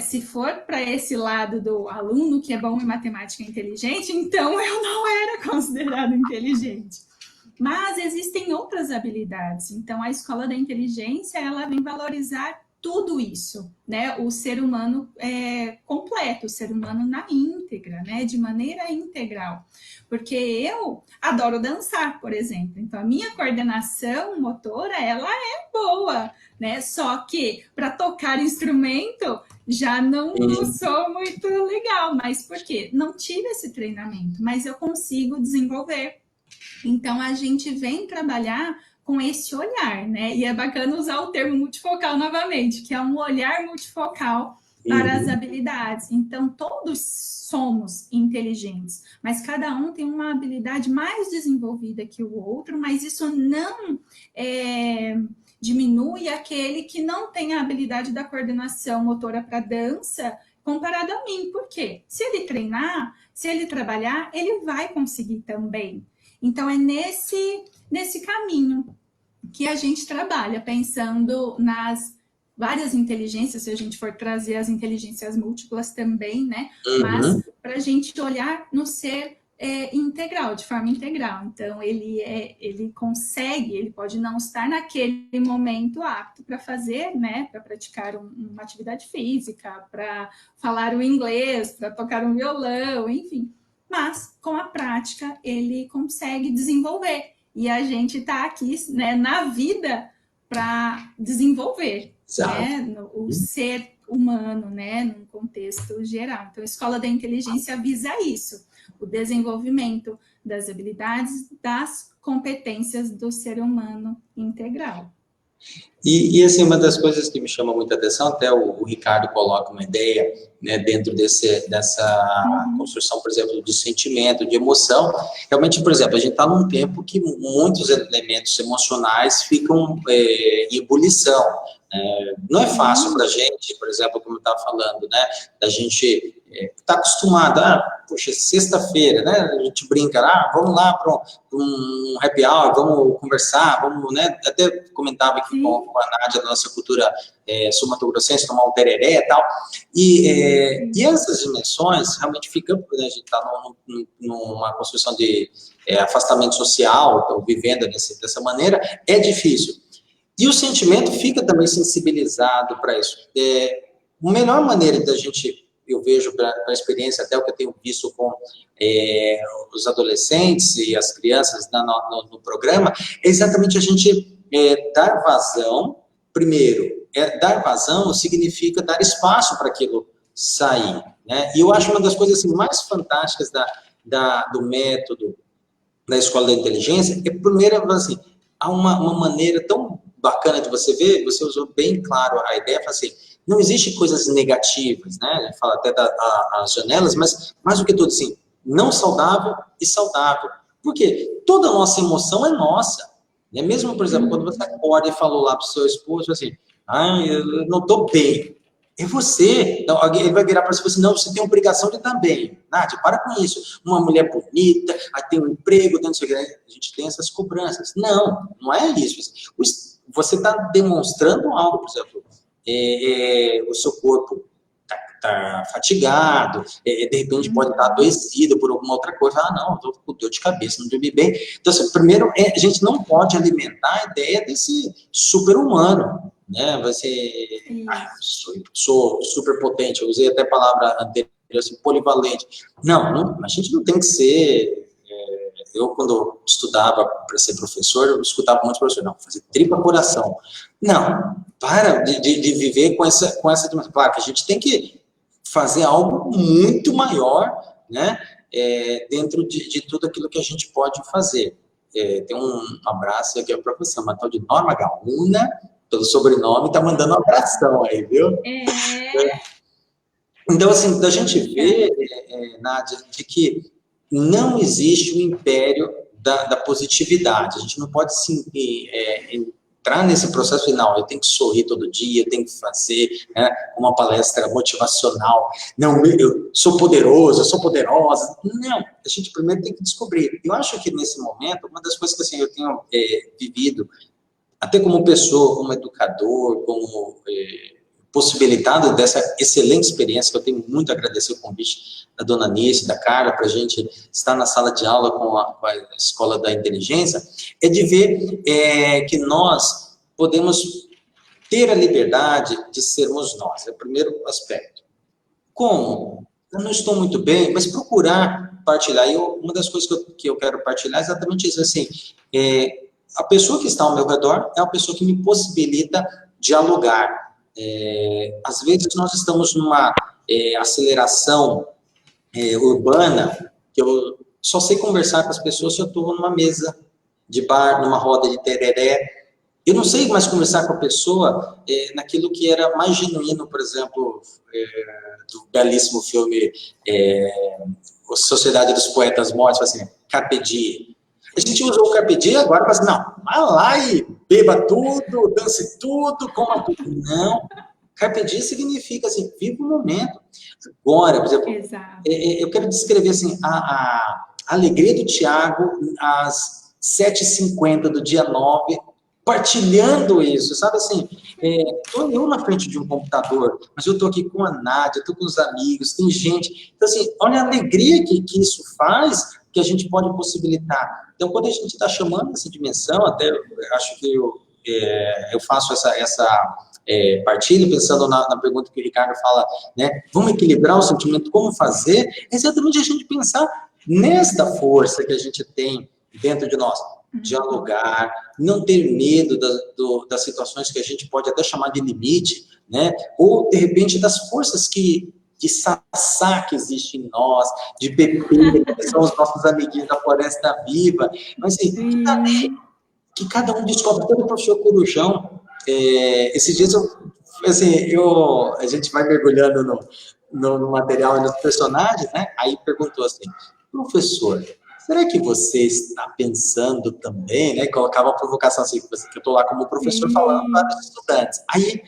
se for para esse lado do aluno que é bom em matemática e inteligente, então eu não era considerado inteligente. Mas existem outras habilidades. Então, a escola da inteligência, ela vem valorizar tudo isso, né? O ser humano completo, o ser humano na íntegra, né? De maneira integral. Porque eu adoro dançar, por exemplo. Então, a minha coordenação motora, ela é boa, né? Só que para tocar instrumento, já não sou muito legal. Mas por quê? Não tive esse treinamento, mas eu consigo desenvolver. Então, a gente vem trabalhar com esse olhar, né? E é bacana usar o termo multifocal novamente, que é um olhar multifocal para as habilidades. Então, todos somos inteligentes, mas cada um tem uma habilidade mais desenvolvida que o outro, mas isso não diminui aquele que não tem a habilidade da coordenação motora para dança comparado a mim. Por quê? Se ele treinar, se ele trabalhar, ele vai conseguir também. Então, é nesse caminho que a gente trabalha, pensando nas várias inteligências, se a gente for trazer as inteligências múltiplas também, né? Mas para a gente olhar no ser integral, de forma integral. Então, ele consegue, ele pode não estar naquele momento apto para fazer, né? Para praticar uma atividade física, para falar o inglês, para tocar um violão, enfim. Mas, com a prática, ele consegue desenvolver. E a gente está aqui, né, na vida para desenvolver, né, o ser humano, né, num contexto geral. Então, a Escola da Inteligência visa isso, o desenvolvimento das habilidades, das competências do ser humano integral. E assim, uma das coisas que me chama muita atenção, até o Ricardo coloca uma ideia, né, dentro dessa construção, por exemplo, de sentimento, de emoção. Realmente, por exemplo, a gente está num tempo que muitos elementos emocionais ficam em ebulição. Não é fácil para a gente, por exemplo, como eu estava falando, né, da gente está acostumado, poxa, sexta-feira, né, a gente brinca, vamos lá para um happy hour, vamos conversar, vamos, né, até comentava aqui com a Nádia, da nossa cultura sul-mato-grossense, tomar um tereré e tal, e essas dimensões realmente ficam, né, a gente está numa construção de afastamento social, então, vivendo dessa maneira, é difícil. E o sentimento fica também sensibilizado para isso. A melhor maneira da gente, eu vejo para a experiência, até o que eu tenho visto com os adolescentes e as crianças no programa, é exatamente a gente dar vazão. Primeiro, dar vazão significa dar espaço para aquilo sair, né? E eu acho uma das coisas assim, mais fantásticas do método da Escola da Inteligência é, primeiro, assim, há uma maneira tão bacana de você ver, você usou bem claro a ideia, assim, não existe coisas negativas, né? A gente fala até das janelas, mas mais do que tudo, assim, não saudável e saudável. Por quê? Toda a nossa emoção é nossa. Né? Mesmo, por exemplo, quando você acorda e falou lá para o seu esposo, assim, eu não estou bem. É você. Então, ele vai virar para você e falar assim, não, você tem obrigação de estar bem. Nádia, para com isso. Uma mulher bonita, aí tem um emprego, não sei o que. A gente tem essas cobranças. Não é isso. Você está demonstrando algo, por exemplo, o seu corpo está fatigado, de repente pode estar adoecido por alguma outra coisa. Não, estou com dor de cabeça, não dormi bem. Então, assim, primeiro, a gente não pode alimentar a ideia desse super-humano, né? Sou super potente, eu usei até a palavra anterior, assim, polivalente. Não, a gente não tem que ser... Eu, quando estudava para ser professor, eu escutava muitos professores, não, fazer tripa coração. Não, para de viver com essa dimensão. Claro que a gente tem que fazer algo muito maior, né, dentro de tudo aquilo que a gente pode fazer. Tem um abraço aqui para você, uma tal de Norma Gaúna, pelo sobrenome, está mandando um abração aí, viu? Então, assim, da gente ver, Nádia, de que não existe o império da positividade. A gente não pode entrar nesse processo final. Eu tenho que sorrir todo dia, eu tenho que fazer uma palestra motivacional. Não, eu sou poderoso, eu sou poderosa. Não, a gente primeiro tem que descobrir. Eu acho que nesse momento, uma das coisas que assim, eu tenho vivido, até como pessoa, como educador, como possibilitado dessa excelente experiência, que eu tenho muito a agradecer o convite da dona Nice, da Carla, para a gente estar na sala de aula com a Escola da Inteligência, é de ver que nós podemos ter a liberdade de sermos nós. É o primeiro aspecto. Como? Eu não estou muito bem, mas procurar partilhar. Uma das coisas que eu quero partilhar é exatamente isso, assim, a pessoa que está ao meu redor é a pessoa que me possibilita dialogar. Às vezes nós estamos numa aceleração urbana, que eu só sei conversar com as pessoas se eu estou numa mesa de bar, numa roda de tereré. Eu não sei mais conversar com a pessoa naquilo que era mais genuíno, por exemplo, do belíssimo filme Sociedade dos Poetas Mortos, assim, Carpe Diem. A gente usou o Carpe Diem, agora fala assim, não, vai lá e beba tudo, dance tudo, coma tudo. Não, Carpe Diem significa assim, viva o momento. Agora, por exemplo, eu quero descrever assim, a alegria do Tiago às 7h50 do dia 9, partilhando isso, sabe assim, estou eu na frente de um computador, mas eu estou aqui com a Nádia, estou com os amigos, tem gente, então assim, olha a alegria que isso faz, que a gente pode possibilitar. Então, quando a gente está chamando essa dimensão, até eu acho que eu faço essa partilha, pensando na pergunta que o Ricardo fala, né, vamos equilibrar o sentimento, como fazer, é exatamente a gente pensar nesta força que a gente tem dentro de nós, dialogar, não ter medo das situações que a gente pode até chamar de limite, né, ou, de repente, das forças que de sassá que existe em nós, de bebê, que são os nossos amiguinhos da Floresta Viva. Mas, assim, que cada um descobre. Todo o professor Corujão, esses dias a gente vai mergulhando no material e nos personagens, né? Aí perguntou assim, professor, será que você está pensando também, né? Colocava uma provocação assim, que eu estou lá como professor falando para os estudantes. Aí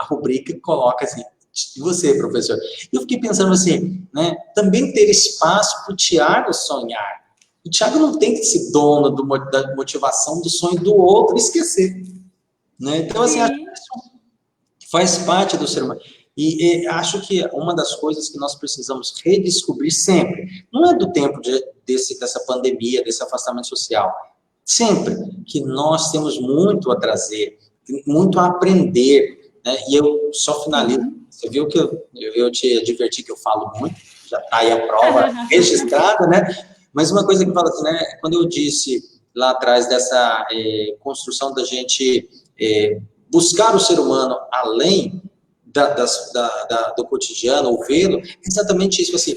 a rubrica coloca assim, e você, professor? E eu fiquei pensando assim, né? Também ter espaço para o Tiago sonhar. O Tiago não tem que ser dono da motivação do sonho do outro e esquecer, né? Então, assim, acho que isso faz parte do ser humano. E acho que uma das coisas que nós precisamos redescobrir sempre, não é do tempo dessa pandemia, desse afastamento social, sempre que nós temos muito a trazer, muito a aprender, né? E eu só finalizo. Você viu que eu te adverti que eu falo muito, já está aí a prova registrada, né? Mas uma coisa que eu falo assim, né? Quando eu disse lá atrás dessa construção da gente buscar o ser humano além do cotidiano, ou vê-lo, exatamente isso, assim,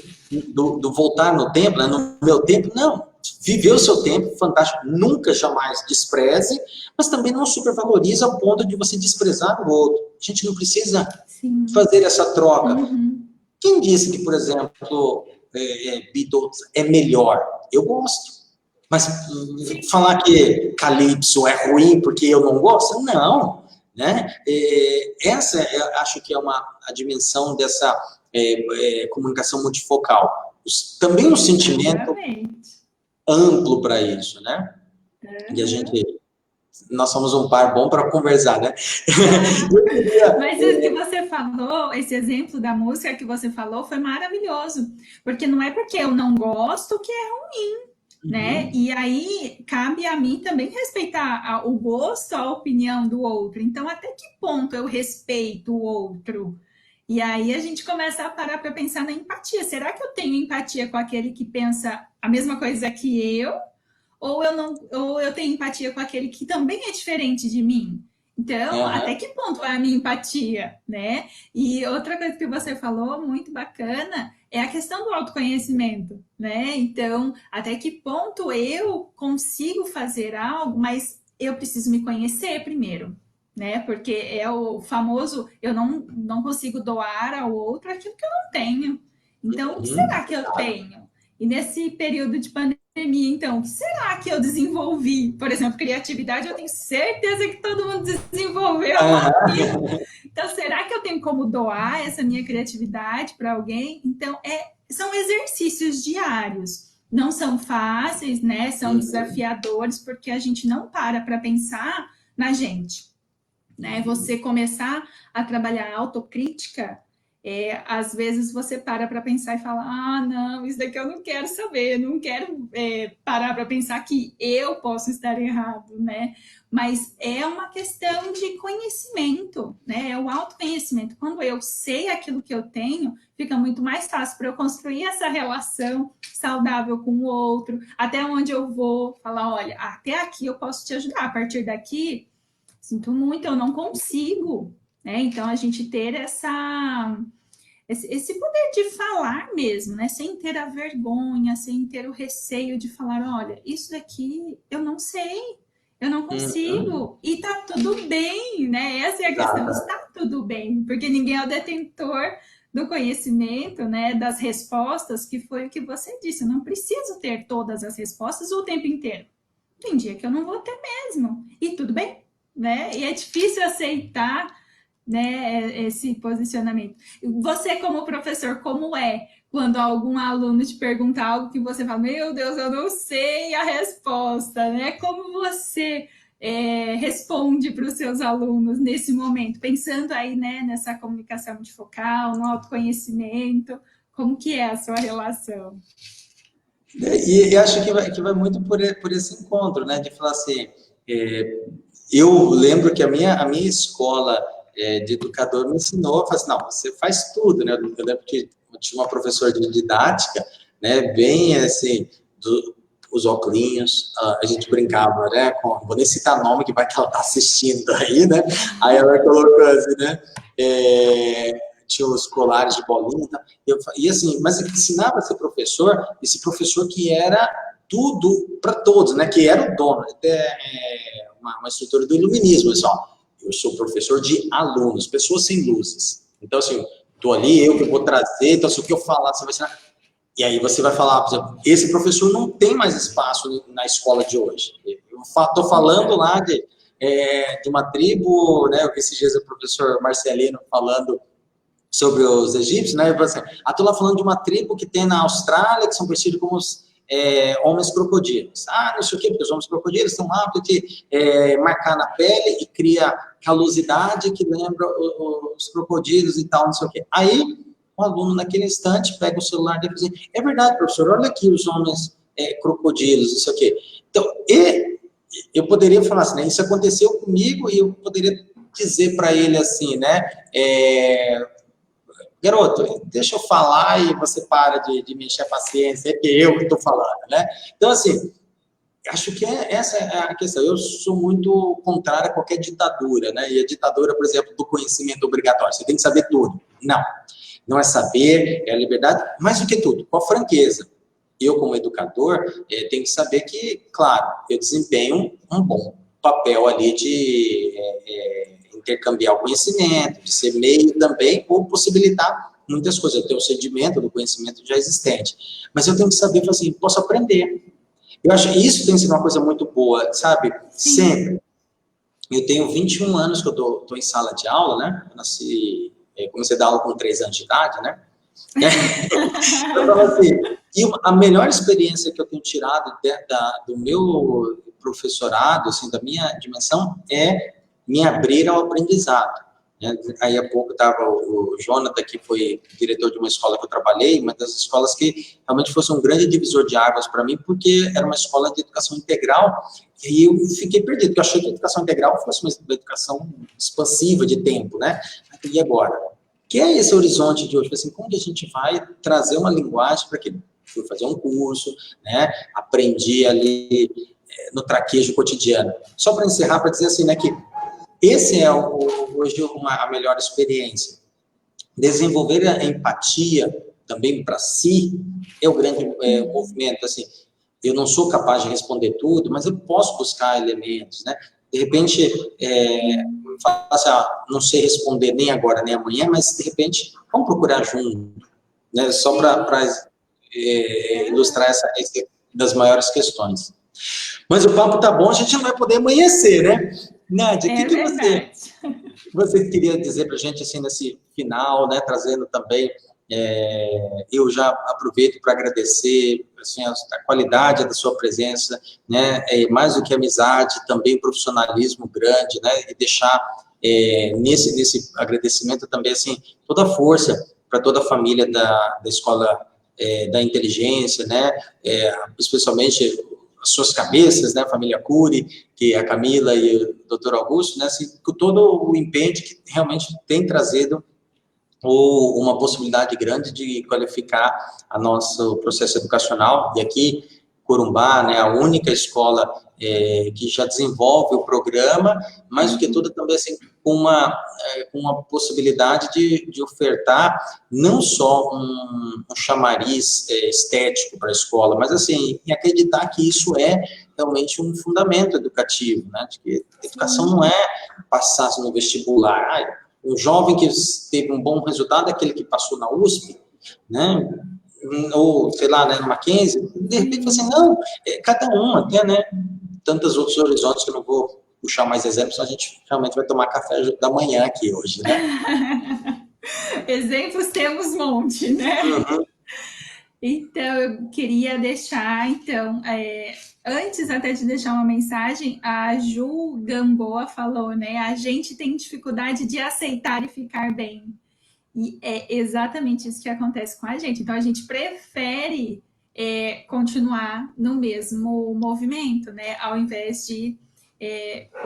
do voltar no tempo, né? No meu tempo, não. Viver o seu tempo, fantástico, nunca, jamais despreze, mas também não supervaloriza ao ponto de você desprezar o outro. A gente não precisa fazer essa troca. Quem disse que, por exemplo, Beatles é melhor? Eu gosto. Mas falar que Calypso é ruim porque eu não gosto? Não. Né? Essa, acho que é a dimensão dessa comunicação multifocal. Também um sentimento amplo para isso, né? E nós somos um par bom para conversar, né? Mas o que você falou, esse exemplo da música que você falou foi maravilhoso, porque não é porque eu não gosto que é ruim, né? E aí cabe a mim também respeitar o gosto, a opinião do outro. Então, até que ponto eu respeito o outro? E aí a gente começa a parar para pensar na empatia. Será que eu tenho empatia com aquele que pensa a mesma coisa que eu? Ou eu tenho empatia com aquele que também é diferente de mim? Então, até que ponto é a minha empatia, né? E outra coisa que você falou, muito bacana, é a questão do autoconhecimento, né? Então, até que ponto eu consigo fazer algo, mas eu preciso me conhecer primeiro, né? Porque é o famoso, eu não consigo doar ao outro aquilo que eu não tenho. Então, o que será que eu tenho? E nesse período de pandemia, então, o que será que eu desenvolvi? Por exemplo, criatividade, eu tenho certeza que todo mundo desenvolveu. Então, será que eu tenho como doar essa minha criatividade para alguém? Então, são exercícios diários. Não são fáceis, né? São desafiadores, porque a gente não para pensar na gente, né? Você começar a trabalhar a autocrítica, às vezes você para pensar e fala, não, isso daqui eu não quero saber, não quero parar para pensar que eu posso estar errado, né? Mas é uma questão de conhecimento, né? É o autoconhecimento. Quando eu sei aquilo que eu tenho, fica muito mais fácil para eu construir essa relação saudável com o outro, até onde eu vou falar, olha, até aqui eu posso te ajudar, a partir daqui, sinto muito, eu não consigo, né? Então, a gente ter esse poder de falar mesmo, né? Sem ter a vergonha, sem ter o receio de falar, olha, isso daqui eu não sei, eu não consigo, e tá tudo bem, né? Essa é a questão, está tudo bem, porque ninguém é o detentor do conhecimento, né? Das respostas, que foi o que você disse, eu não preciso ter todas as respostas o tempo inteiro. Tem dia que eu não vou ter mesmo, e tudo bem, né? E é difícil aceitar, né, esse posicionamento. Você, como professor, como é quando algum aluno te pergunta algo que você fala, meu Deus, eu não sei a resposta, né? Como você responde para os seus alunos nesse momento, pensando aí, né, nessa comunicação multifocal, no autoconhecimento, como que é a sua relação? E acho que vai muito por esse encontro, né? De falar assim, eu lembro que a minha escola de educador me ensinou a fazer, não, você faz tudo, né? Eu lembro que eu tinha uma professora de didática, né? Bem assim, os óculos, a gente brincava, né? Vou nem citar nome, que vai que ela tá assistindo aí, né? Aí ela colocou assim, né? tinha os colares de bolinha. E assim, mas ele ensinava a ser professor, esse professor que era tudo para todos, né? Que era o dono, até uma estrutura do iluminismo, pessoal. Eu sou professor de alunos, pessoas sem luzes. Então, assim, estou ali, eu que vou trazer, então, se o que eu falar, você vai ensinar. E aí você vai falar, por exemplo, esse professor não tem mais espaço na escola de hoje. Eu estou falando lá de uma tribo, né? Esses dias o professor Marcelino falando sobre os egípcios, né? Assim, estou lá falando de uma tribo que tem na Austrália, que são conhecidos como os homens crocodilos. Não sei o quê, porque os homens crocodilos estão lá porque marcar na pele e cria calosidade que lembra os crocodilos e tal, não sei o quê. Aí, o aluno, naquele instante, pega o celular dele e diz assim, é verdade, professor, olha aqui os homens crocodilos, não sei o quê. Então, eu poderia falar assim, né? Isso aconteceu comigo e eu poderia dizer para ele assim, né? Garoto, deixa eu falar e você para de me encher a paciência, é que eu que estou falando, né? Então, assim, acho que essa é a questão. Eu sou muito contrário a qualquer ditadura, né? E a ditadura, por exemplo, do conhecimento obrigatório. Você tem que saber tudo. Não. Não é saber, é a liberdade, mais do que tudo, com a franqueza. Eu, como educador, tenho que saber que, claro, eu desempenho um bom papel ali de intercambiar o conhecimento, de ser meio também, ou possibilitar muitas coisas. Eu tenho o sedimento do conhecimento já existente. Mas eu tenho que saber, assim, posso aprender. Eu acho que isso tem sido uma coisa muito boa, sabe? Sim. Sempre. Eu tenho 21 anos que eu estou em sala de aula, né? Comecei a dar aula com 3 anos de idade, né? Então, assim, e a melhor experiência que eu tenho tirado do meu professorado, assim, da minha dimensão, é me abrir ao aprendizado. Né? Aí há pouco estava o Jonathan, que foi diretor de uma escola que eu trabalhei, uma das escolas que realmente fosse um grande divisor de águas para mim, porque era uma escola de educação integral, e eu fiquei perdido, porque eu achei que a educação integral fosse uma educação expansiva de tempo, né? E agora? Que é esse horizonte de hoje, assim, como que a gente vai trazer uma linguagem para que fui fazer um curso, né? Aprendi ali no traquejo cotidiano. Só para encerrar, para dizer assim, né, que esse é hoje a melhor experiência. Desenvolver a empatia também para si é o grande movimento. Assim, eu não sou capaz de responder tudo, mas eu posso buscar elementos, né? De repente, não sei responder nem agora nem amanhã, mas de repente vamos procurar junto, né? Só para ilustrar essa das maiores questões. Mas o papo tá bom, a gente não vai poder amanhecer, né? Nádia, o que você queria dizer para a gente assim nesse final, né? Trazendo também, eu já aproveito para agradecer assim, a qualidade da sua presença, né? Mais do que amizade, também profissionalismo grande, né? E deixar nesse agradecimento também assim toda a força para toda a família da escola da inteligência, né? Especialmente as suas cabeças, né, a família Cury, que é a Camila e o Dr. Augusto, né, assim, com todo o empenho que realmente tem trazido uma possibilidade grande de qualificar a nosso processo educacional. E aqui, Corumbá, né, a única escola que já desenvolve o programa, mais do que tudo também assim, com uma possibilidade de ofertar não só um chamariz estético para a escola, mas assim, em acreditar que isso é realmente um fundamento educativo, né, de que a educação não é passar no vestibular. Um jovem que teve um bom resultado é aquele que passou na USP, né? Ou, sei lá, né, no Mackenzie, de repente, assim, não, cada um até, né, tantos outros horizontes que eu não vou puxar mais exemplos, senão a gente realmente vai tomar café da manhã aqui hoje, né? Exemplos temos um monte, né? Uhum. Então, eu queria deixar, então, antes até de deixar uma mensagem, a Ju Gamboa falou, né? A gente tem dificuldade de aceitar e ficar bem. E é exatamente isso que acontece com a gente. Então, a gente prefere continuar no mesmo movimento, né? Ao invés de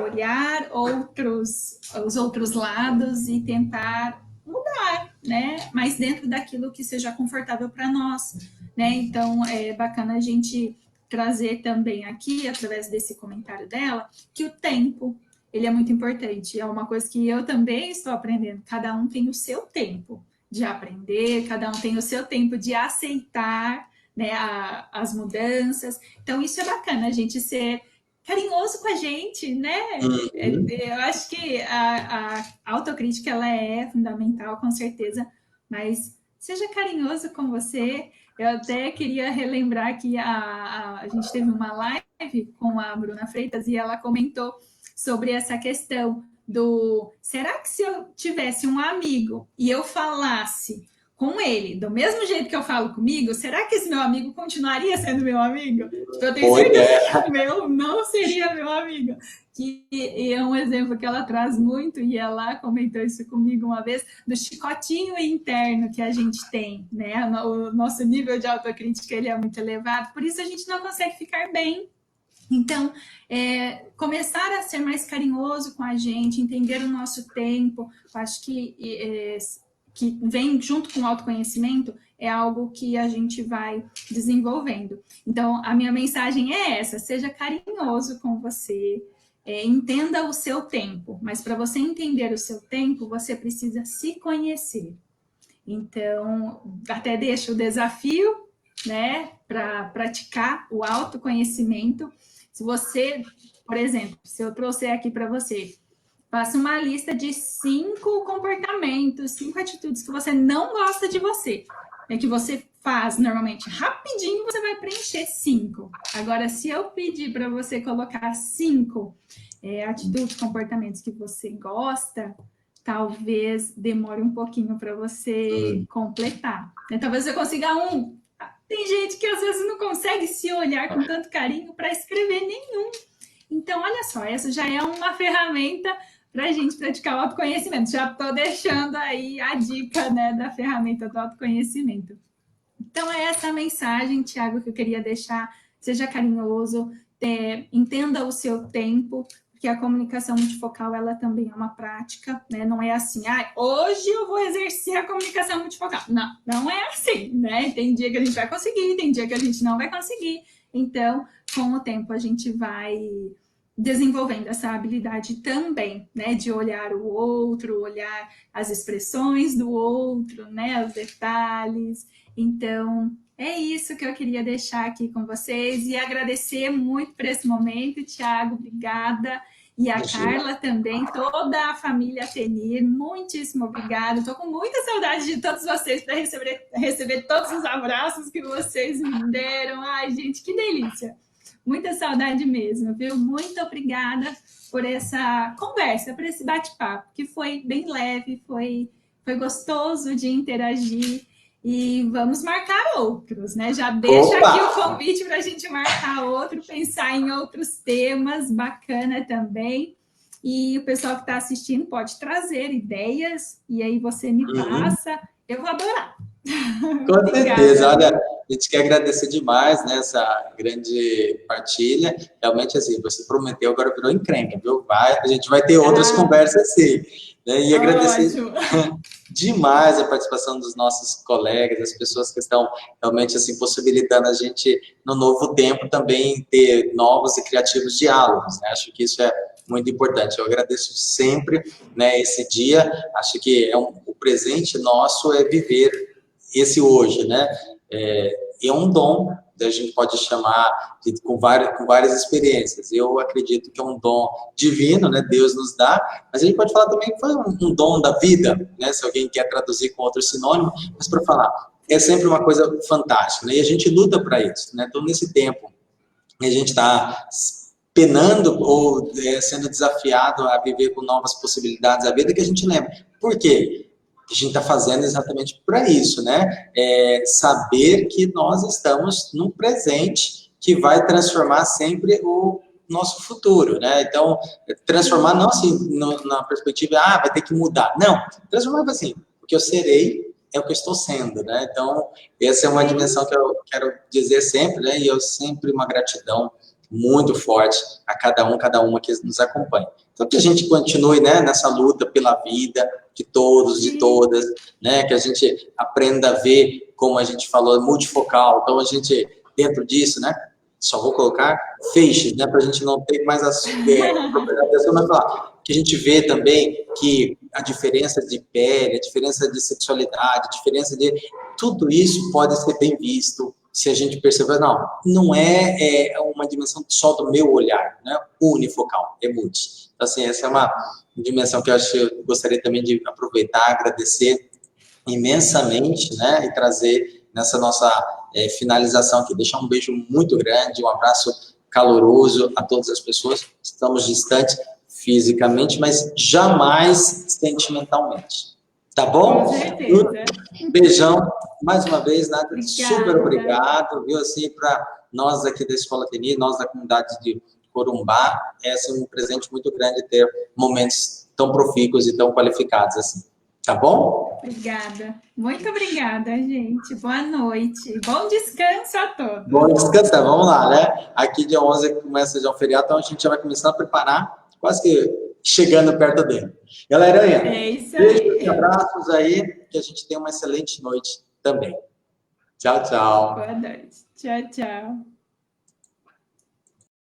olhar os outros lados e tentar mudar, né? Mas dentro daquilo que seja confortável para nós, né? Então, é bacana a gente trazer também aqui, através desse comentário dela, que o tempo ele é muito importante. É uma coisa que eu também estou aprendendo. Cada um tem o seu tempo. de aprender, cada um tem o seu tempo de aceitar, né, as mudanças. Então, isso é bacana, a gente ser carinhoso com a gente, né? Uhum. Eu acho que a autocrítica ela é fundamental, com certeza, mas seja carinhoso com você. Eu até queria relembrar que a gente teve uma live com a Bruna Freitas e ela comentou sobre essa questão do será que se eu tivesse um amigo e eu falasse com ele do mesmo jeito que eu falo comigo, será que esse meu amigo continuaria sendo meu amigo? Tipo, eu tenho Boa certeza ideia. que o meu não seria meu amigo. Que é um exemplo que ela traz muito, e ela comentou isso comigo uma vez, do chicotinho interno que a gente tem, né? O nosso nível de autocrítica ele é muito elevado, por isso a gente não consegue ficar bem. Então, começar a ser mais carinhoso com a gente, entender o nosso tempo, acho que vem junto com o autoconhecimento, é algo que a gente vai desenvolvendo. Então, a minha mensagem é essa: seja carinhoso com você, entenda o seu tempo, mas para você entender o seu tempo, você precisa se conhecer. Então, até deixo o desafio, né, para praticar o autoconhecimento. Se você, por exemplo, se eu trouxer aqui para você, faça uma lista de 5 comportamentos, 5 atitudes que você não gosta de você. É que você faz normalmente rapidinho, você vai preencher 5. Agora, se eu pedir para você colocar 5 atitudes, comportamentos que você gosta, talvez demore um pouquinho para você completar. Talvez você consiga um. Tem gente que às vezes não consegue se olhar com tanto carinho para escrever nenhum. Então, olha só, essa já é uma ferramenta para a gente praticar o autoconhecimento. Já estou deixando aí a dica, né, da ferramenta do autoconhecimento. Então, é essa a mensagem, Tiago, que eu queria deixar. Seja carinhoso, entenda o seu tempo, porque a comunicação multifocal, ela também é uma prática, né? Não é assim, hoje eu vou exercer a comunicação multifocal. Não, não é assim, né? Tem dia que a gente vai conseguir, tem dia que a gente não vai conseguir. Então, com o tempo, a gente vai desenvolvendo essa habilidade também, né, de olhar o outro, olhar as expressões do outro, né, os detalhes. Então, é isso que eu queria deixar aqui com vocês e agradecer muito por esse momento, Tiago, obrigada. E a Imagina. Carla também, toda a família Tenir, muitíssimo obrigada. Estou com muita saudade de todos vocês para receber todos os abraços que vocês me deram. Ai, gente, que delícia! Muita saudade mesmo, viu? Muito obrigada por essa conversa, por esse bate-papo, que foi bem leve, foi gostoso de interagir. E vamos marcar outros, né? Já deixa Opa! aqui o convite para a gente marcar outro, pensar em outros temas, bacana também. E o pessoal que está assistindo pode trazer ideias, e aí você me passa. Eu vou adorar. Com Obrigada, certeza, olha, viu? a gente quer agradecer demais, né, essa grande partilha. Realmente, assim, você prometeu, agora virou encrenca, viu? A gente vai ter outras conversas, sim. Né? E agradecer Ótimo. demais a participação dos nossos colegas, as pessoas que estão realmente assim possibilitando a gente no novo tempo também ter novos e criativos diálogos, né? Acho que isso é muito importante. Eu agradeço sempre, né, esse dia. Acho que o presente nosso é viver esse hoje, né? É um dom, a gente pode chamar com várias experiências. Eu acredito que é um dom divino, né? Deus nos dá, mas a gente pode falar também que foi um dom da vida, né? Se alguém quer traduzir com outro sinônimo, mas para falar, é sempre uma coisa fantástica, né? E a gente luta para isso, né? Então, nesse tempo, a gente está penando ou sendo desafiado a viver com novas possibilidades da vida, que a gente lembra. Por quê? A gente está fazendo exatamente para isso, né? Saber que nós estamos num presente que vai transformar sempre o nosso futuro, né? Então, transformar não assim na perspectiva, vai ter que mudar. Não, transformar assim, o que eu serei é o que eu estou sendo, né? Então, essa é uma dimensão que eu quero dizer sempre, né? E eu sempre uma gratidão muito forte a cada uma que nos acompanha. Então, que a gente continue, né, nessa luta pela vida de todos, de todas, né, que a gente aprenda a ver, como a gente falou, multifocal. Então, a gente, dentro disso, né, só vou colocar feixes, né, para a gente não ter mais as propriedades, mas falar que a gente vê também que a diferença de pele, a diferença de sexualidade, a diferença de... Tudo isso pode ser bem visto se a gente perceber, não é uma dimensão só do meu olhar, né? Unifocal, é multi. Então, assim, essa é uma dimensão que eu gostaria também de aproveitar, agradecer imensamente, né? E trazer nessa nossa finalização aqui. Deixar um beijo muito grande, um abraço caloroso a todas as pessoas. Estamos distantes fisicamente, mas jamais sentimentalmente. Tá bom? Com certeza. Beijão, mais uma vez, Nath, Obrigada. super obrigado, viu? Assim, para nós aqui da Escola TNI, nós da comunidade de Corumbá, é assim, um presente muito grande ter momentos tão profícuos e tão qualificados assim. Tá bom? Obrigada. Muito obrigada, gente. Boa noite. Bom descanso a todos. Bom descansar, vamos lá, né? Aqui dia 11 começa já o feriado, então a gente já vai começar a preparar, quase que chegando perto dele. Galerinha, É isso aí. beijos e abraços aí, que a gente tenha uma excelente noite também. Tchau, tchau. Boa noite. Tchau, tchau.